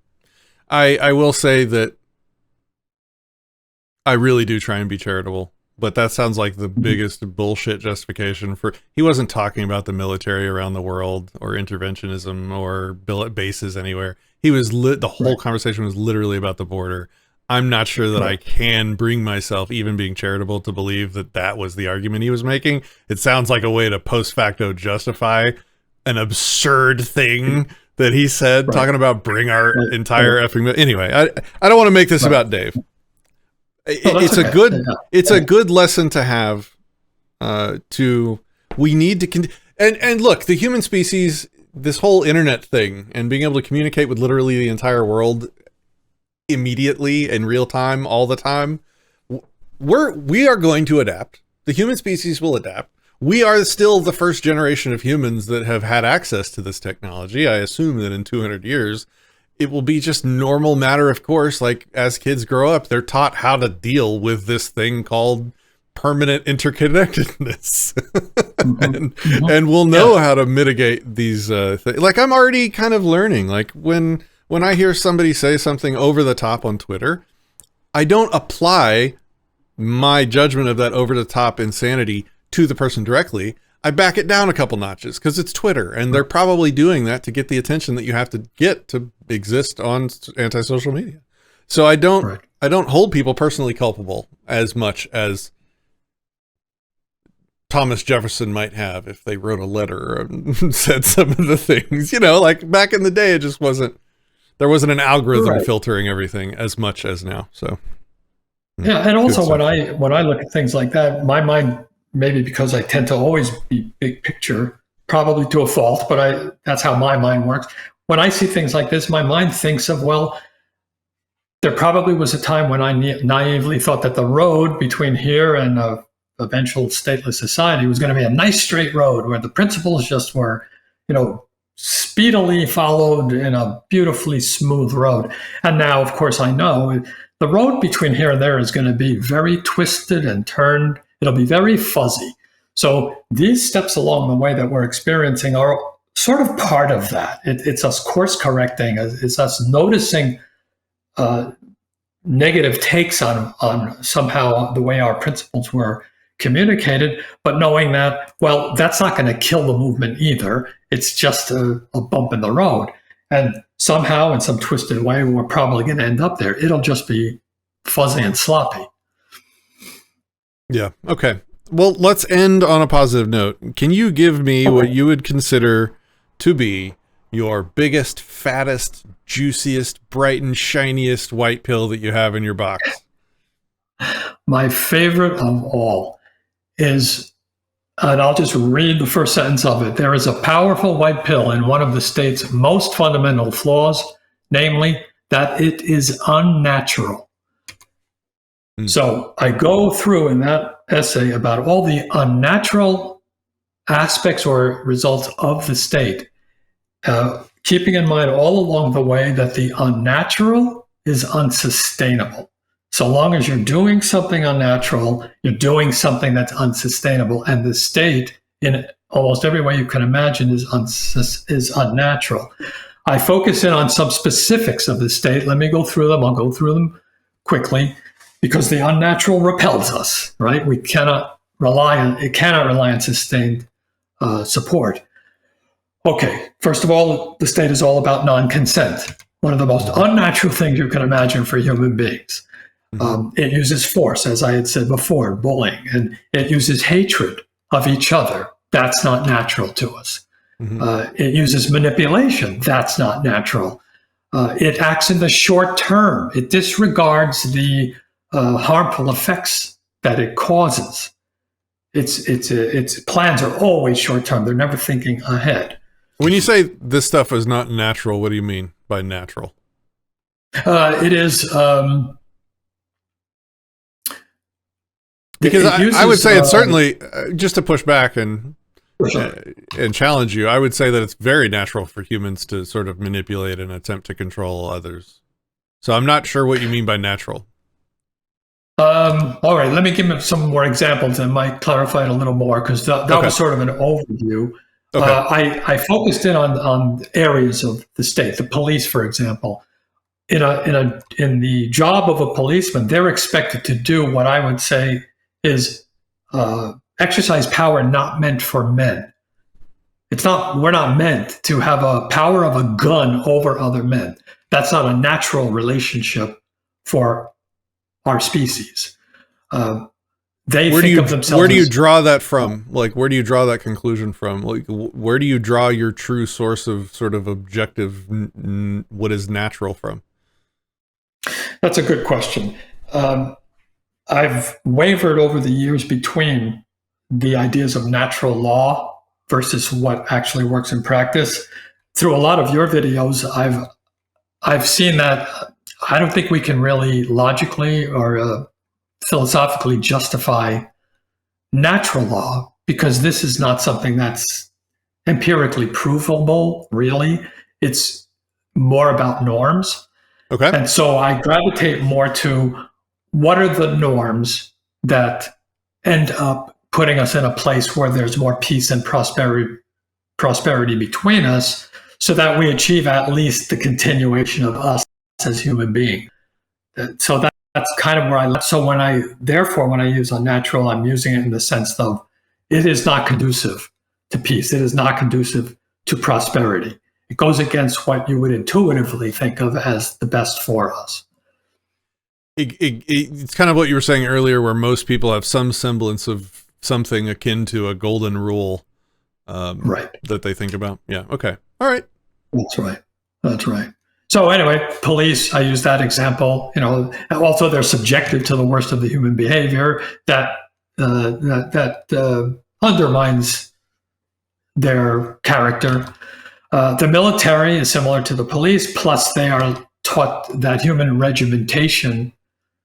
I will say that I really do try and be charitable. But that sounds like the biggest bullshit justification for... He wasn't talking about the military around the world or interventionism or billet bases anywhere. He was the whole conversation was literally about the border. I'm not sure that I can bring myself, even being charitable, to believe that that was the argument he was making. It sounds like a way to post facto justify an absurd thing that he said, talking about bring our entire effing... Anyway, I don't want to make this about Dave. It's a good lesson to have. We need to and look, the human species, this whole internet thing, and being able to communicate with literally the entire world immediately in real time, all the time. We are going to adapt. The human species will adapt. We are still the first generation of humans that have had access to this technology. I assume that in 200 years. It will be just normal matter of course, like as kids grow up, they're taught how to deal with this thing called permanent interconnectedness. and we'll know how to mitigate these things. Like I'm already kind of learning, like when I hear somebody say something over the top on Twitter, I don't apply my judgment of that over the top insanity to the person directly. I back it down a couple notches because it's Twitter and they're probably doing that to get the attention that you have to get to exist on anti-social media. So I don't hold people personally culpable as much as Thomas Jefferson might have if they wrote a letter and said some of the things, like back in the day, there wasn't an algorithm filtering everything as much as now. So. Yeah. And also when I look at things like that, my mind, maybe because I tend to always be big picture, probably to a fault, but that's how my mind works. When I see things like this, my mind thinks of, well, there probably was a time when I naively thought that the road between here and a eventual stateless society was going to be a nice straight road where the principles just were, speedily followed in a beautifully smooth road. And now, of course, I know the road between here and there is going to be very twisted and turned. It'll be very fuzzy. So these steps along the way that we're experiencing are sort of part of that. It's us course correcting. It's us noticing negative takes on somehow the way our principles were communicated, but knowing that, well, that's not going to kill the movement either. It's just a bump in the road. And somehow in some twisted way, we're probably going to end up there. It'll just be fuzzy and sloppy. Yeah. Okay. Well, let's end on a positive note. Can you give me what you would consider to be your biggest, fattest, juiciest, bright and shiniest white pill that you have in your box? My favorite of all is and I'll just read the first sentence of it. There is a powerful white pill in one of the state's most fundamental flaws, namely that it is unnatural. So I go through in that essay about all the unnatural aspects or results of the state, keeping in mind all along the way that the unnatural is unsustainable. So long as you're doing something unnatural, you're doing something that's unsustainable. And the state, in almost every way you can imagine, is unnatural. I focus in on some specifics of the state. Let me go through them. I'll go through them quickly because the unnatural repels us, right? We cannot rely on sustained support. Okay, first of all, the state is all about non-consent. One of the most unnatural things you can imagine for human beings. It uses force, as I had said before, bullying, and it uses hatred of each other. That's not natural to us. It uses manipulation. That's not natural. It acts in the short term. It disregards the harmful effects that it causes. Its plans are always short term. They're never thinking ahead. When you say this stuff is not natural, what do you mean by natural? It is. Because I would say it's certainly, just to push back and challenge you, I would say that it's very natural for humans to sort of manipulate and attempt to control others. So I'm not sure what you mean by natural. All right, let me give some more examples and might clarify it a little more, because that was sort of an overview. Okay. I focused in on areas of the state, the police, for example. In the job of a policeman, they're expected to do what I would say is exercise power not meant for men. We're not meant to have a power of a gun over other men. That's not a natural relationship for our species. They think of themselves. Where do you draw that from? Like, where do you draw that conclusion from? Like, where do you draw your true source of sort of objective, what is natural from? That's a good question. I've wavered over the years between the ideas of natural law versus what actually works in practice. Through a lot of your videos, I've seen that I don't think we can really logically or philosophically justify natural law, because this is not something that's empirically provable, really. It's more about norms. Okay. And so I gravitate more to what are the norms that end up putting us in a place where there's more peace and prosperity between us, so that we achieve at least the continuation of us as human beings. So that's kind of where so when I use unnatural, I'm using it in the sense of it is not conducive to peace. It is not conducive to prosperity. It goes against what you would intuitively think of as the best for us. It's kind of what you were saying earlier, where most people have some semblance of something akin to a golden rule, right, that they think about. Yeah. Okay. All right. That's right. So anyway, police, I use that example. Also they're subjective to the worst of the human behavior that undermines their character. The military is similar to the police, plus they are taught that human regimentation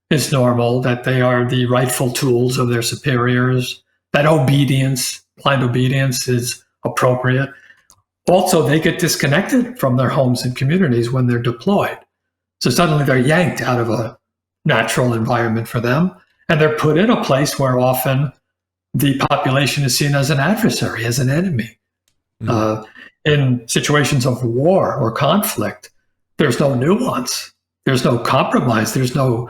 is normal, that they are the rightful tools of their superiors, that blind obedience is appropriate. Also, they get disconnected from their homes and communities when they're deployed. So suddenly they're yanked out of a natural environment for them, and they're put in a place where often the population is seen as an adversary, as an enemy. Mm-hmm. In situations of war or conflict, there's no nuance, there's no compromise, there's no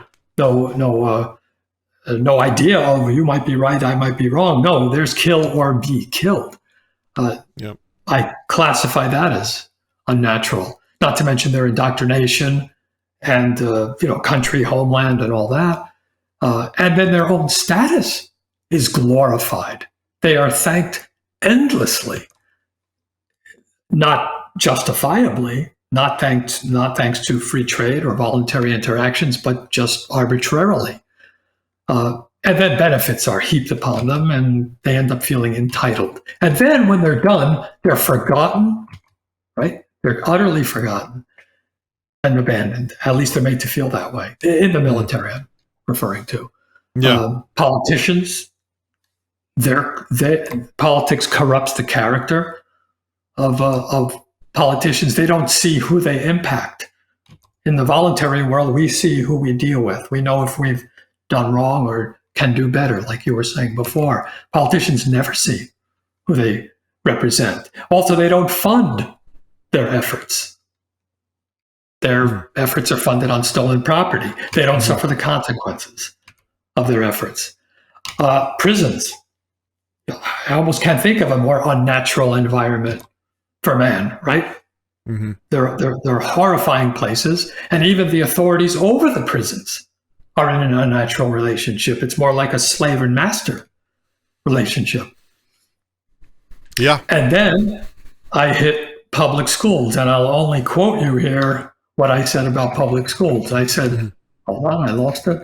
idea of you might be right, I might be wrong. No, there's kill or be killed. Yep. I classify that as unnatural. Not to mention their indoctrination and country, homeland, and all that. And then their own status is glorified. They are thanked endlessly, not justifiably, not thanks to free trade or voluntary interactions, but just arbitrarily. And then benefits are heaped upon them, and they end up feeling entitled. And then when they're done, they're forgotten, right? They're utterly forgotten and abandoned. At least they're made to feel that way. In the military, I'm referring to. Yeah. Politicians, politics corrupts the character of politicians. They don't see who they impact. In the voluntary world, we see who we deal with. We know if we've done wrong or can do better, like you were saying before. Politicians never see who they represent. Also, they don't fund their efforts. Their efforts are funded on stolen property. They don't suffer the consequences of their efforts. Prisons. I almost can't think of a more unnatural environment for man, right? Mm-hmm. They're horrifying places, and even the authorities over the prisons are in an unnatural relationship. It's more like a slave and master relationship. Yeah. And then I hit public schools, and I'll only quote you here what I said about public schools. I said, hold on, I lost it.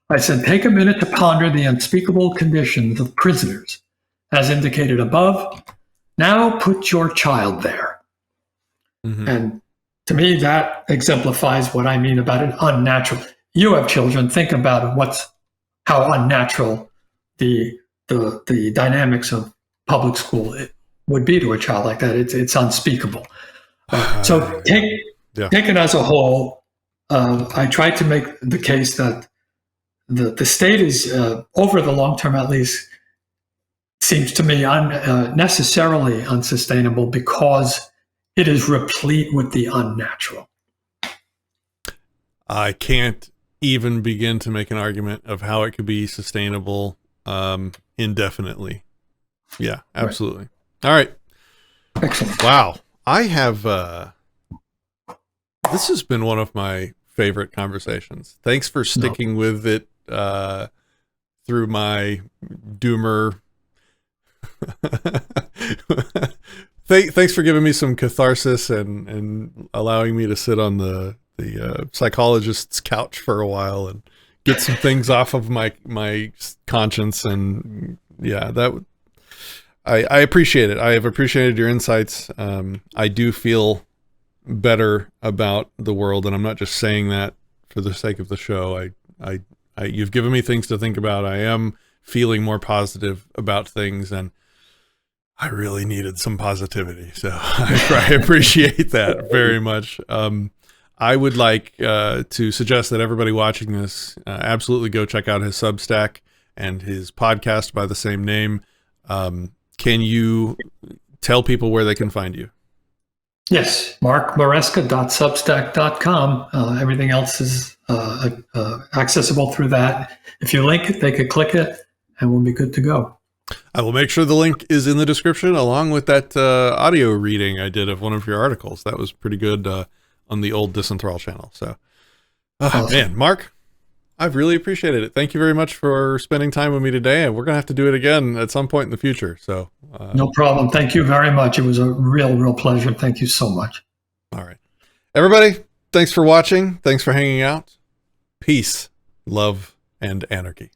I said, take a minute to ponder the unspeakable conditions of prisoners, as indicated above. Now put your child there. Mm-hmm. And to me, that exemplifies what I mean about an unnatural. You have children. Think about how unnatural the dynamics of public school would be to a child like that. It's unspeakable. So taken as a whole, I tried to make the case that the state is, over the long term at least, seems to me necessarily unsustainable because it is replete with the unnatural. I can't even begin to make an argument of how it could be sustainable indefinitely. Yeah, absolutely. Right. All right. Excellent. Wow. I have, this has been one of my favorite conversations. Thanks for sticking with it through my doomer. Thanks for giving me some catharsis and allowing me to sit on the psychologist's couch for a while and get some things off of my conscience. And yeah, I appreciate it. I have appreciated your insights. I do feel better about the world, and I'm not just saying that for the sake of the show. You've given me things to think about. I am feeling more positive about things, and I really needed some positivity. So I appreciate that very much. I would like to suggest that everybody watching this absolutely go check out his Substack and his podcast by the same name. Can you tell people where they can find you? Yes, markmaresca.substack.com. Everything else is accessible through that. If you link it, they could click it, and we'll be good to go. I will make sure the link is in the description, along with that audio reading I did of one of your articles. That was pretty good on the old Disenthrall channel. So, awesome. Man, Mark, I've really appreciated it. Thank you very much for spending time with me today, and we're going to have to do it again at some point in the future. So, no problem. Thank you very much. It was a real pleasure. Thank you so much. All right. Everybody, thanks for watching. Thanks for hanging out. Peace, love, and anarchy.